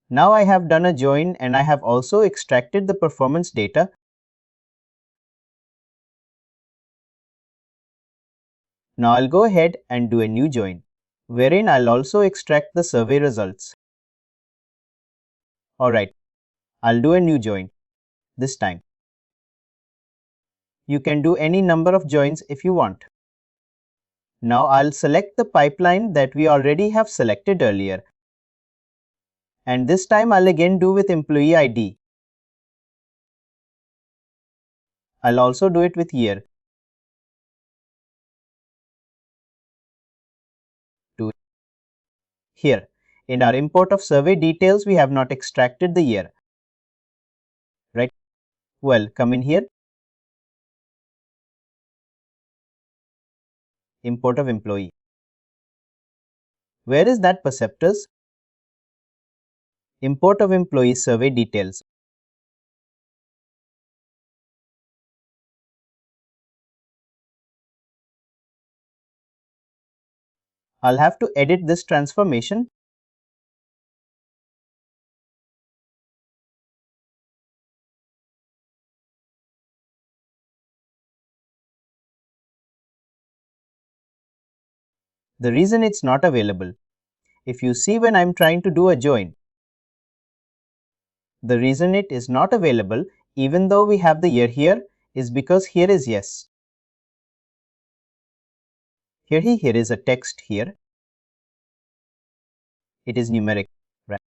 Now I have done a join and I have also extracted the performance data. Now I'll go ahead and do a new join, wherein I'll also extract the survey results. Alright, I'll do a new join this time. You can do any number of joins if you want. Now I'll select the pipeline that we already have selected earlier. And this time I'll again do with employee ID. I'll also do it with year. Here, in our import of survey details, we have not extracted the year. Right? Well, come in here. Import of employee. Where is that perceptors? Import of employee survey details. I'll have to edit this transformation. The reason it's not available. If you see when I'm trying to do a join, the reason it is not available even though we have the year here is because here is yes. Here is a text here. It is numeric. Right.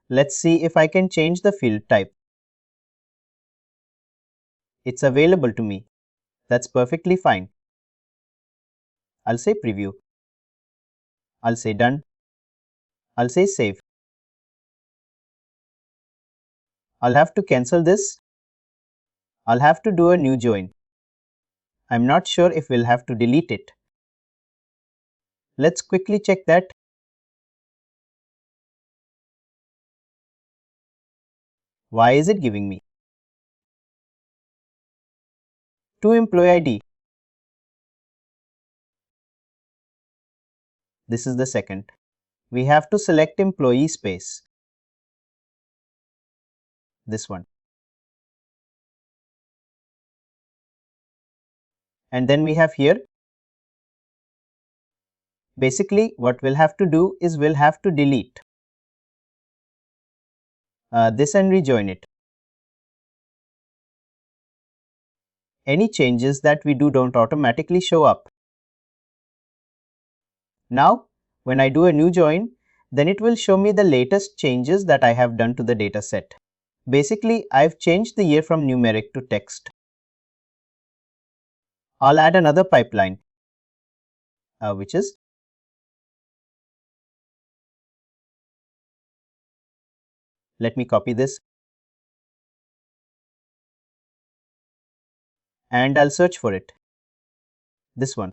Let's see if I can change the field type. It's available to me. That's perfectly fine. I'll say preview. I'll say done. I'll say save. I'll have to cancel this. I'll have to do a new join. I'm not sure if we'll have to delete it. Let's quickly check that. Why is it giving me? To employee ID. This is the second. We have to select employee space. This one. And then we have here. Basically, what we'll have to do is we'll have to delete this and rejoin it. Any changes that we do don't automatically show up. Now, when I do a new join, then it will show me the latest changes that I have done to the dataset. Basically, I've changed the year from numeric to text. I'll add another pipeline, which is let me copy this and I'll search for it. This one.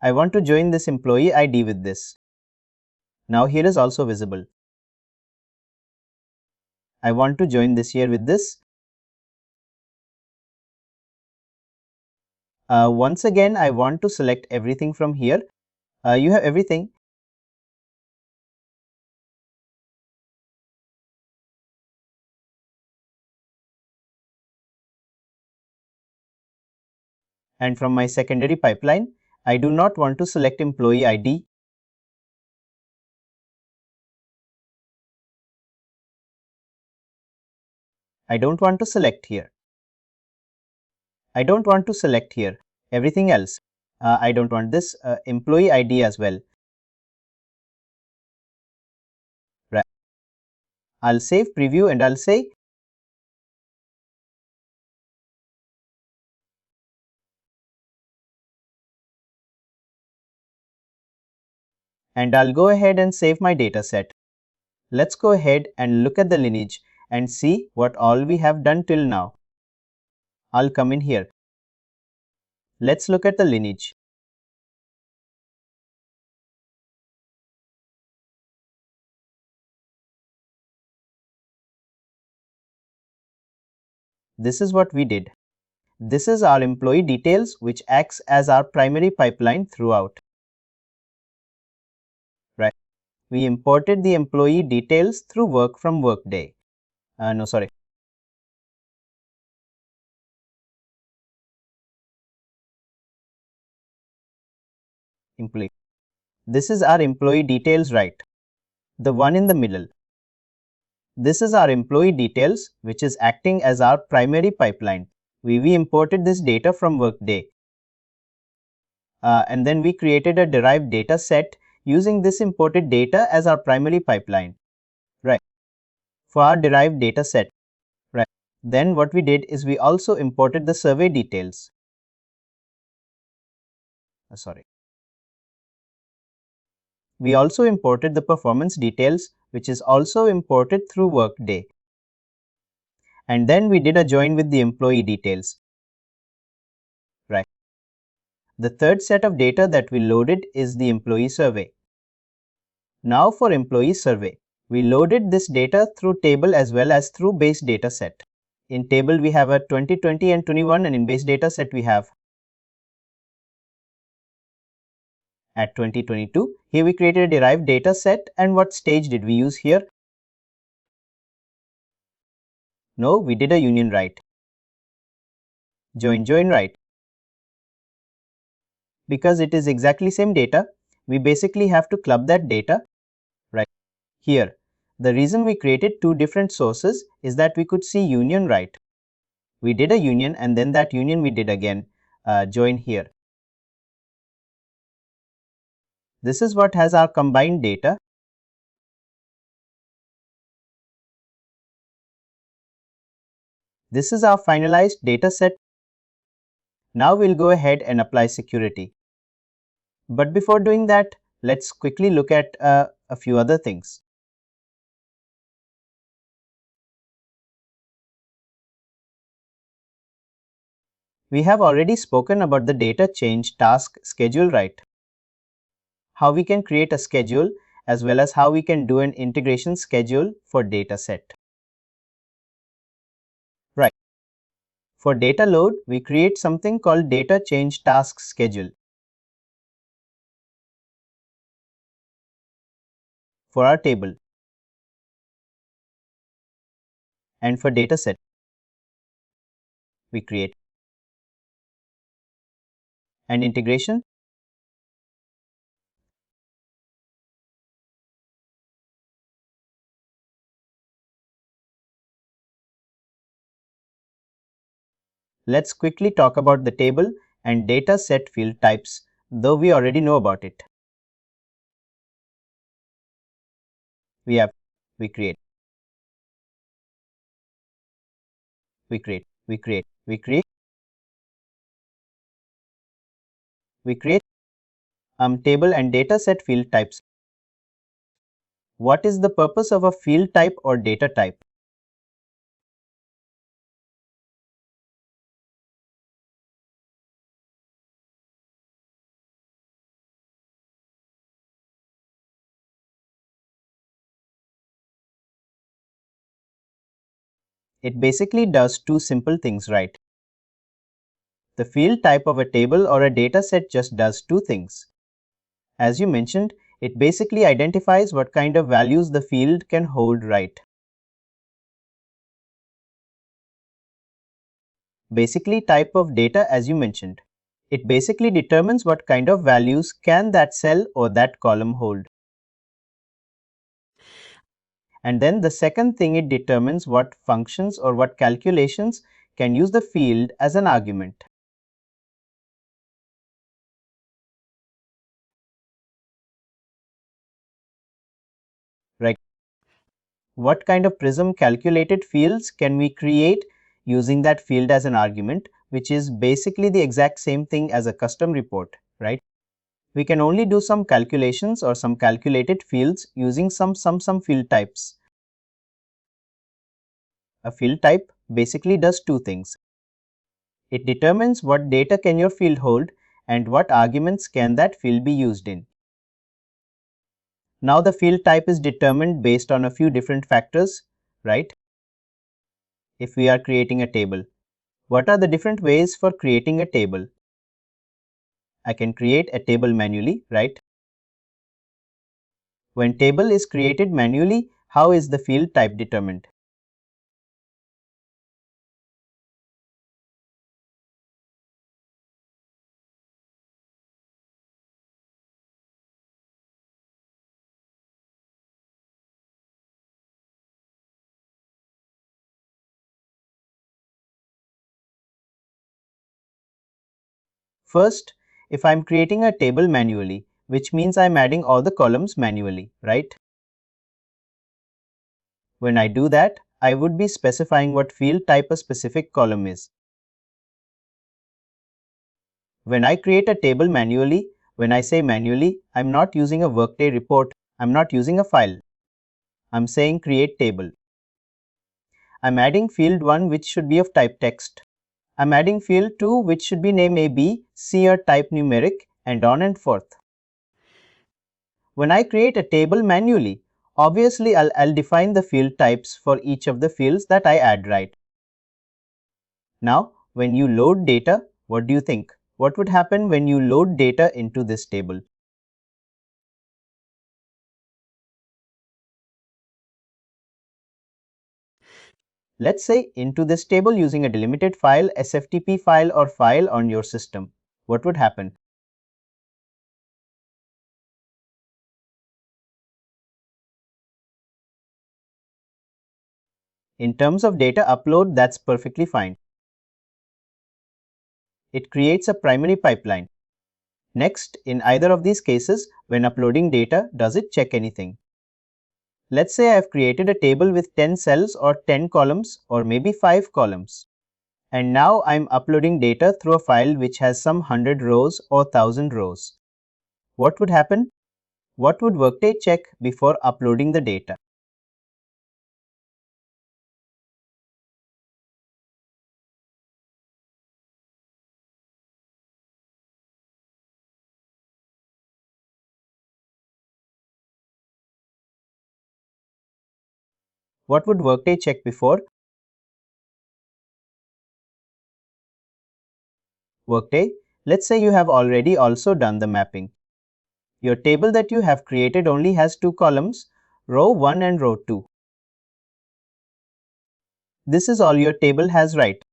I want to join this employee ID with this. Now here is also visible. I want to join this year with this. Once again, I want to select everything from here. You have everything. And from my secondary pipeline, I do not want to select employee ID. I don't want to select here. I don't want to select here. Everything else. I don't want this employee ID as well. Right. I'll save preview and I'll say and I'll go ahead and save my dataset. Let's go ahead and look at the lineage and see what all we have done till now. I'll come in here. Let's look at the lineage. This is what we did. This is our employee details, which acts as our primary pipeline throughout. Right. We imported the employee details through work from Workday. Employee. This is our employee details, right? The one in the middle. This is our employee details, which is acting as our primary pipeline. We imported this data from Workday. And then we created a derived data set using this imported data as our primary pipeline. Right. For our derived data set. Right. Then what we did is we also imported the survey details. We also imported the performance details, which is also imported through Workday. And then we did a join with the employee details. Right. The third set of data that we loaded is the employee survey. Now for employee survey, we loaded this data through table as well as through base data set. In table we have a 2020 and 21, and in base data set we have at 2022. Here we created a derived data set, and what stage did we use here? No, we did a union right. Join right. Because it is exactly same data, we basically have to club that data right here. The reason we created two different sources is that we could see union right. We did a union and then that union we did again join here. This is what has our combined data. This is our finalized data set. Now we'll go ahead and apply security. But before doing that, let's quickly look at a few other things. We have already spoken about the data change task schedule, right? How we can create a schedule as well as how we can do an integration schedule for data set. Right. For data load, we create something called data change task schedule. For our table. And for dataset, we create. And integration, let's quickly talk about the table and data set field types, though we already know about it. We have, we create, we create, we create, we create, we create table and data set field types. What is the purpose of a field type or data type? It basically does two simple things, right? The field type of a table or a data set just does two things. As you mentioned, it basically identifies what kind of values the field can hold, right? Basically type of data, as you mentioned. It basically determines what kind of values can that cell or that column hold. And then the second thing, it determines what functions or what calculations can use the field as an argument. Right? What kind of Prism calculated fields can we create using that field as an argument, which is basically the exact same thing as a custom report, right? We can only do some calculations or some calculated fields using some field types. A field type basically does two things. It determines what data can your field hold and what arguments can that field be used in. Now the field type is determined based on a few different factors, right? If we are creating a table, what are the different ways for creating a table? I can create a table manually, right? When table is created manually, how is the field type determined? First, if I'm creating a table manually, which means I'm adding all the columns manually, right? When I do that, I would be specifying what field type a specific column is. When I create a table manually, when I say manually, I'm not using a Workday report, I'm not using a file. I'm saying create table. I'm adding field 1 which should be of type text. I'm adding field 2 which should be name AB, C or type numeric, and on and forth. When I create a table manually, obviously I'll define the field types for each of the fields that I add, right? Now, when you load data, what do you think? What would happen when you load data into this table? Let's say into this table using a delimited file, SFTP file or file on your system. What would happen? In terms of data upload, that's perfectly fine. It creates a primary pipeline. Next, in either of these cases, when uploading data, does it check anything? Let's say I've created a table with 10 cells or 10 columns or maybe 5 columns. And now I'm uploading data through a file which has some 100 rows or 1000 rows. What would happen? What would Workday check before uploading the data? What would Workday check before? Workday, let's say you have already also done the mapping. Your table that you have created only has two columns, row 1 and row 2. This is all your table has, right?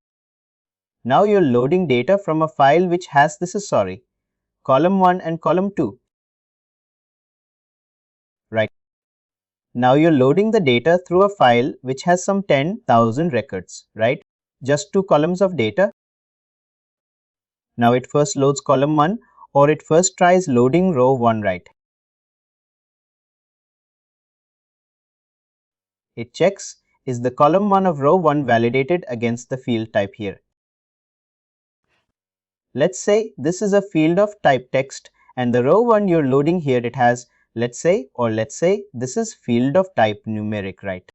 Now you're loading data from a file which has column 1 and column 2. Right. Now you're loading the data through a file which has some 10,000 records, right? Just two columns of data. Now it first loads column 1 or it first tries loading row 1, right? It checks, is the column 1 of row 1 validated against the field type here? Let's say this is a field of type text and the row 1 you're loading here, it has, let's say this is field of type numeric, right?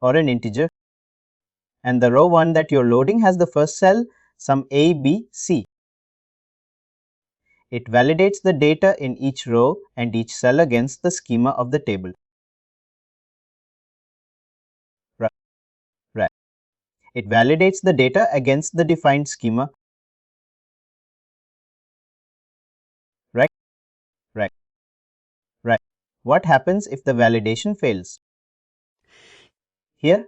Or an integer. And the row 1 that you're loading has the first cell, some A, B, C. It validates the data in each row and each cell against the schema of the table. Right. It validates the data against the defined schema. Right. Right. Right. What happens if the validation fails? Here,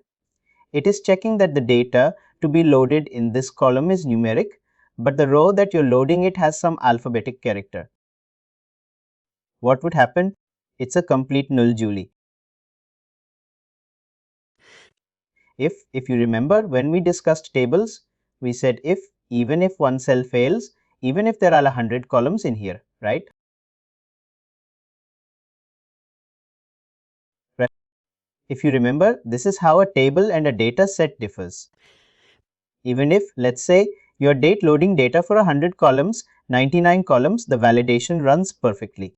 it is checking that the data to be loaded in this column is numeric, but the row that you're loading it has some alphabetic character. What would happen? It's a complete null, Julie. If you remember when we discussed tables, we said even if one cell fails, even if there are 100 columns in here, right? Right. If you remember, this is how a table and a data set differs. Even if, let's say, your date loading data for 100 columns, 99 columns, the validation runs perfectly.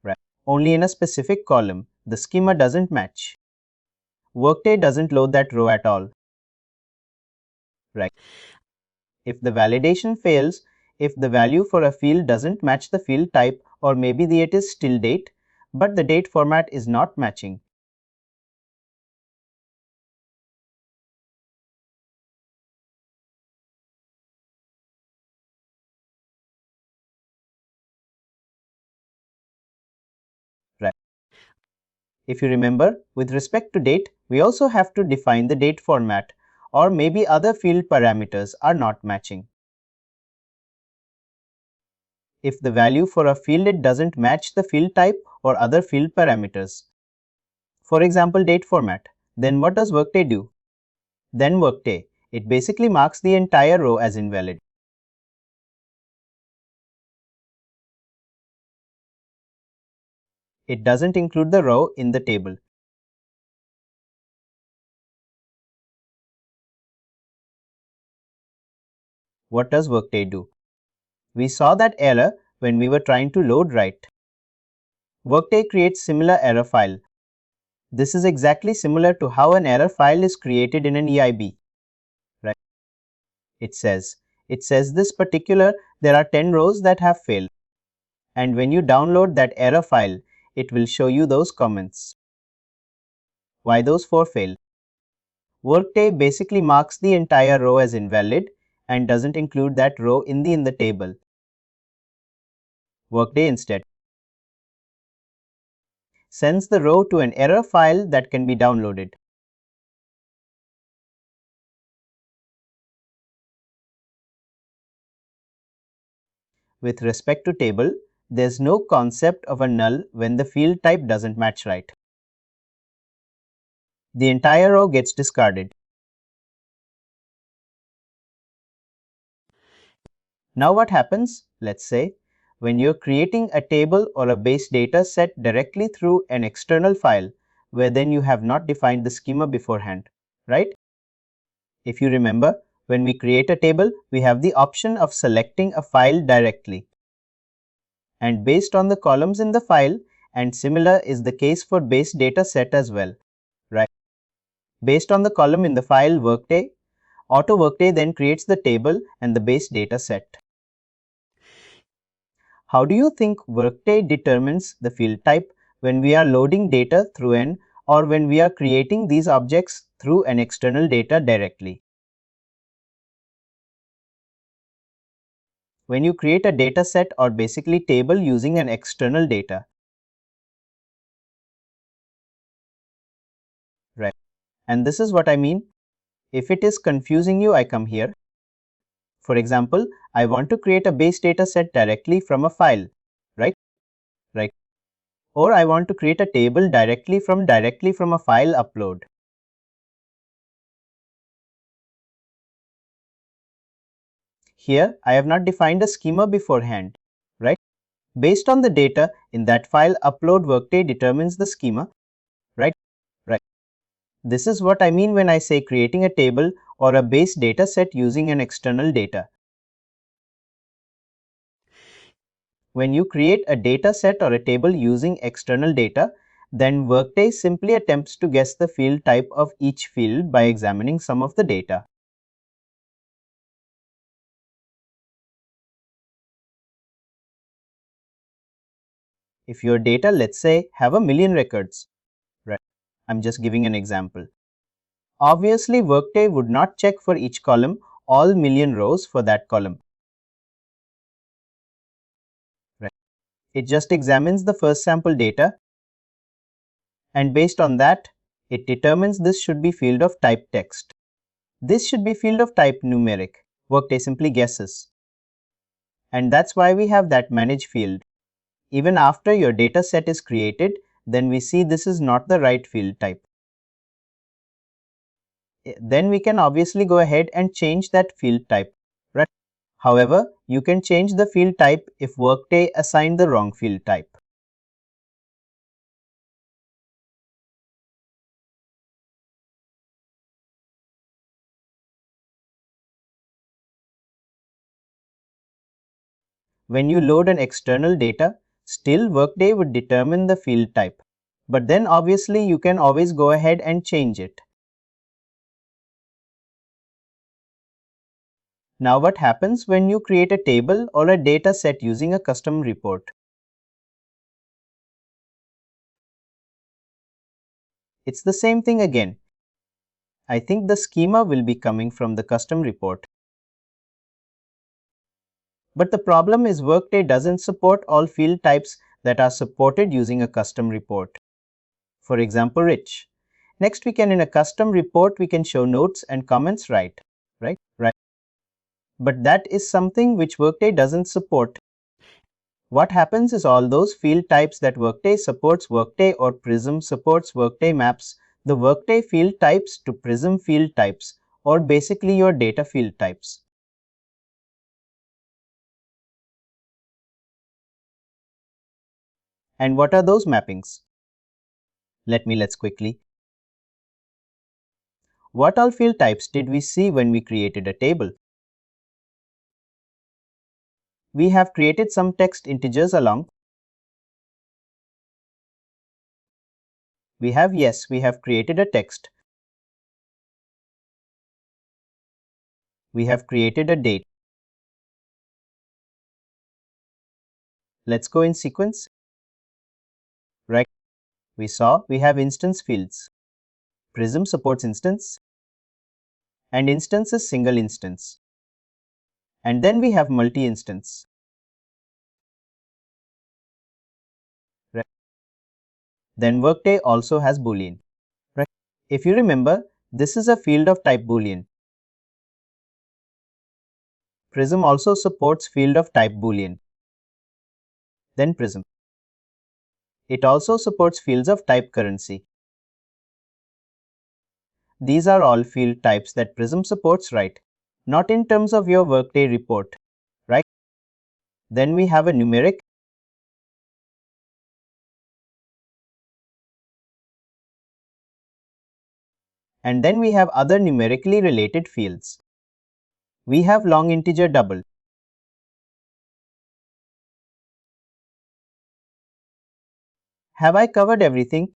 Right. Only in a specific column, the schema doesn't match. Workday doesn't load that row at all. Right. If the validation fails, if the value for a field doesn't match the field type, or maybe it is still date, but the date format is not matching. Right. If you remember, with respect to date, we also have to define the date format, or maybe other field parameters are not matching. If the value for a field it doesn't match the field type or other field parameters, for example date format, then what does Workday do? Then Workday, it basically marks the entire row as invalid. It doesn't include the row in the table. What does Workday do? We saw that error when we were trying to load, right? Workday creates similar error file. This is exactly similar to how an error file is created in an EIB. Right? It says this particular, there are 10 rows that have failed. And when you download that error file, it will show you those comments. Why those 4 failed? Workday basically marks the entire row as invalid and doesn't include that row in the table. Workday instead sends the row to an error file that can be downloaded. With respect to table, there's no concept of a null when the field type doesn't match, right? The entire row gets discarded. Now what happens? Let's say, when you're creating a table or a base data set directly through an external file, where then you have not defined the schema beforehand, right? If you remember, when we create a table, we have the option of selecting a file directly. And based on the columns in the file, and similar is the case for base data set as well, right? Based on the column in the file Workday, Workday then creates the table and the base data set. How do you think Workday determines the field type when we are loading data through or when we are creating these objects through an external data directly? when you create a data set or basically table using an external data. Right. And this is what I mean. If it is confusing you, I come here. For example, I want to create a base data set directly from a file, right? Right. Or I want to create a table directly from a file upload. Here, I have not defined a schema beforehand, right? Based on the data in that file upload, Workday determines the schema, right? Right. This is what I mean when I say creating a table or a base data set using an external data. When you create a data set or a table using external data, then Workday simply attempts to guess the field type of each field by examining some of the data. If your data, let's say, have 1,000,000 records, right? I'm just giving an example. Obviously, Workday would not check for each column all 1,000,000 rows for that column. Right. It just examines the first sample data, and based on that, it determines this should be field of type text. This should be field of type numeric. Workday simply guesses. And that's why we have that manage field. Even after your data set is created, then we see this is not the right field type. Then we can obviously go ahead and change that field type, right? However, you can change the field type if Workday assigned the wrong field type. When you load an external data, still Workday would determine the field type. But then obviously you can always go ahead and change it. Now what happens when you create a table or a data set using a custom report? It's the same thing again. I think the schema will be coming from the custom report. But the problem is Workday doesn't support all field types that are supported using a custom report. For example, rich. Next, we can in a custom report, we can show notes and comments right. But that is something which Workday doesn't support. What happens is all those field types that Workday supports, Workday or Prism supports, Workday maps the Workday field types to Prism field types, or basically your data field types. And what are those mappings? Let's quickly. What all field types did we see when we created a table? We have created some text integers along. We have created a text. We have created a date. Let's go in sequence. Right. We saw we have instance fields. Prism supports instance, and instance is single instance. And then we have multi-instance. Right. Then Workday also has Boolean. Right. If you remember, this is a field of type Boolean. Prism also supports field of type Boolean. Then Prism. It also supports fields of type currency. These are all field types that Prism supports, right? Not in terms of your Workday report, right? Then we have a numeric. And then we have other numerically related fields. We have long integer double. Have I covered everything?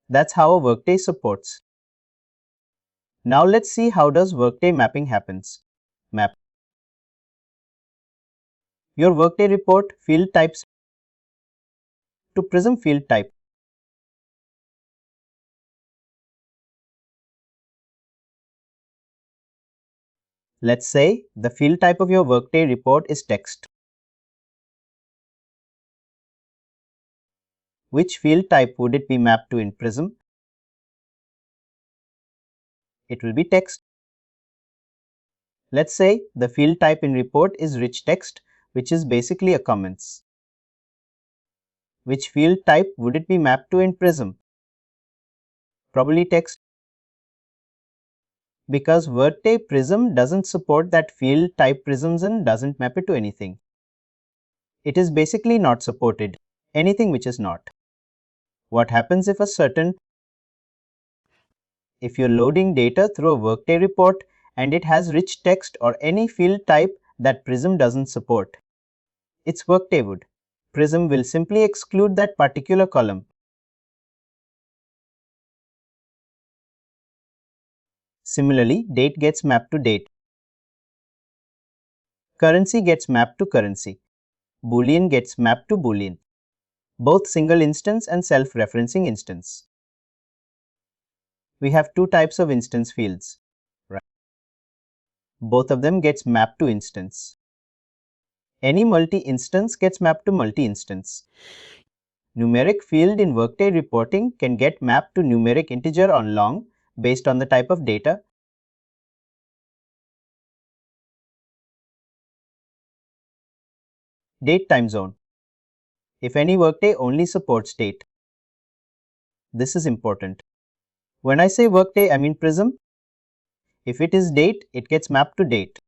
That's how a Workday supports. Now let's see how does Workday mapping happens. Map. Your Workday report field types to Prism field type. Let's say the field type of your Workday report is text. Which field type would it be mapped to in Prism? It will be text. Let's say the field type in report is rich text, which is basically a comments. Which field type would it be mapped to in Prism? Probably text. Because Workday Prism doesn't support that field type prisms and doesn't map it to anything. It is basically not supported, anything which is not. What happens if you're loading data through a Workday report and it has rich text or any field type that Prism doesn't support? It's Workday would. Prism will simply exclude that particular column. Similarly, date gets mapped to date. Currency gets mapped to currency. Boolean gets mapped to Boolean. Both single instance and self-referencing instance. We have two types of instance fields. Right. Both of them gets mapped to instance. Any multi-instance gets mapped to multi-instance. Numeric field in Workday reporting can get mapped to numeric integer or long based on the type of data. Date time zone. If any Workday only supports date. This is important. When I say Workday, I mean Prism. If it is date, it gets mapped to date.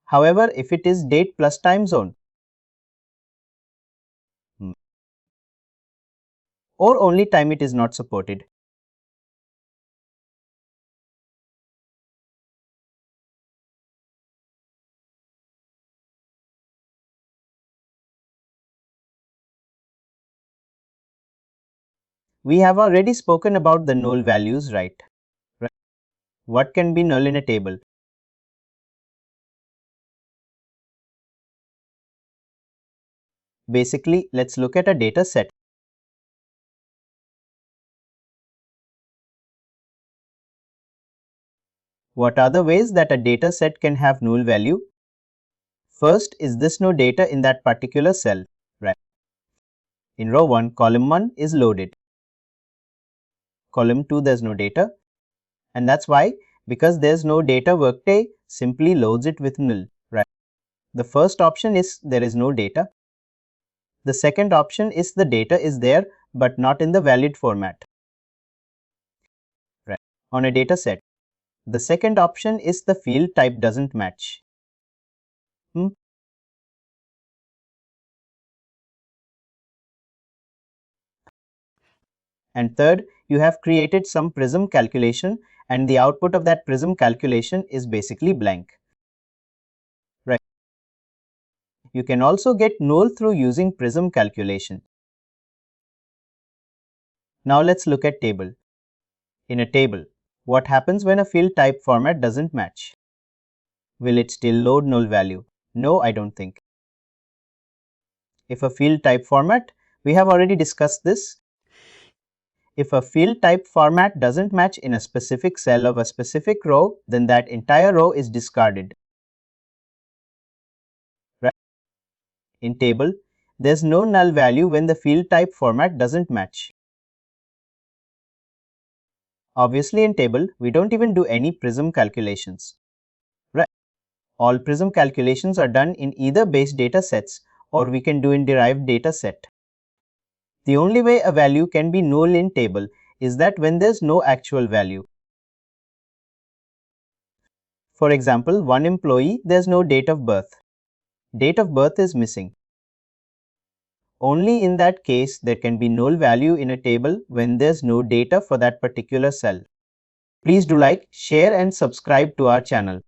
However, if it is date plus time zone, or only time, it is not supported. We have already spoken about the null values, right? What can be null in a table? Basically, let's look at a data set. What are the ways that a data set can have null value? First, is this no data in that particular cell? Right. In row 1, column 1 is loaded. Column 2, there's no data. And that's why, because there's no data, Workday simply loads it with null. Right. The first option is there is no data. The second option is the data is there but not in the valid format. Right. On a data set. The second option is the field type doesn't match. And third, you have created some Prism calculation and the output of that Prism calculation is basically blank. Right. You can also get null through using Prism calculation. Now let's look at table. In a table, what happens when a field type format doesn't match? Will it still load null value? No, I don't think. If a field type format, we have already discussed this. If a field type format doesn't match in a specific cell of a specific row, then that entire row is discarded. Right? In table, there's no null value when the field type format doesn't match. Obviously, in table, we don't even do any Prism calculations. Right? All Prism calculations are done in either base data sets or we can do in derived data set. The only way a value can be null in table is that when there's no actual value. For example, one employee, there's no date of birth. Date of birth is missing. Only in that case there can be null value in a table when there's no data for that particular cell. Please do like, share and subscribe to our channel.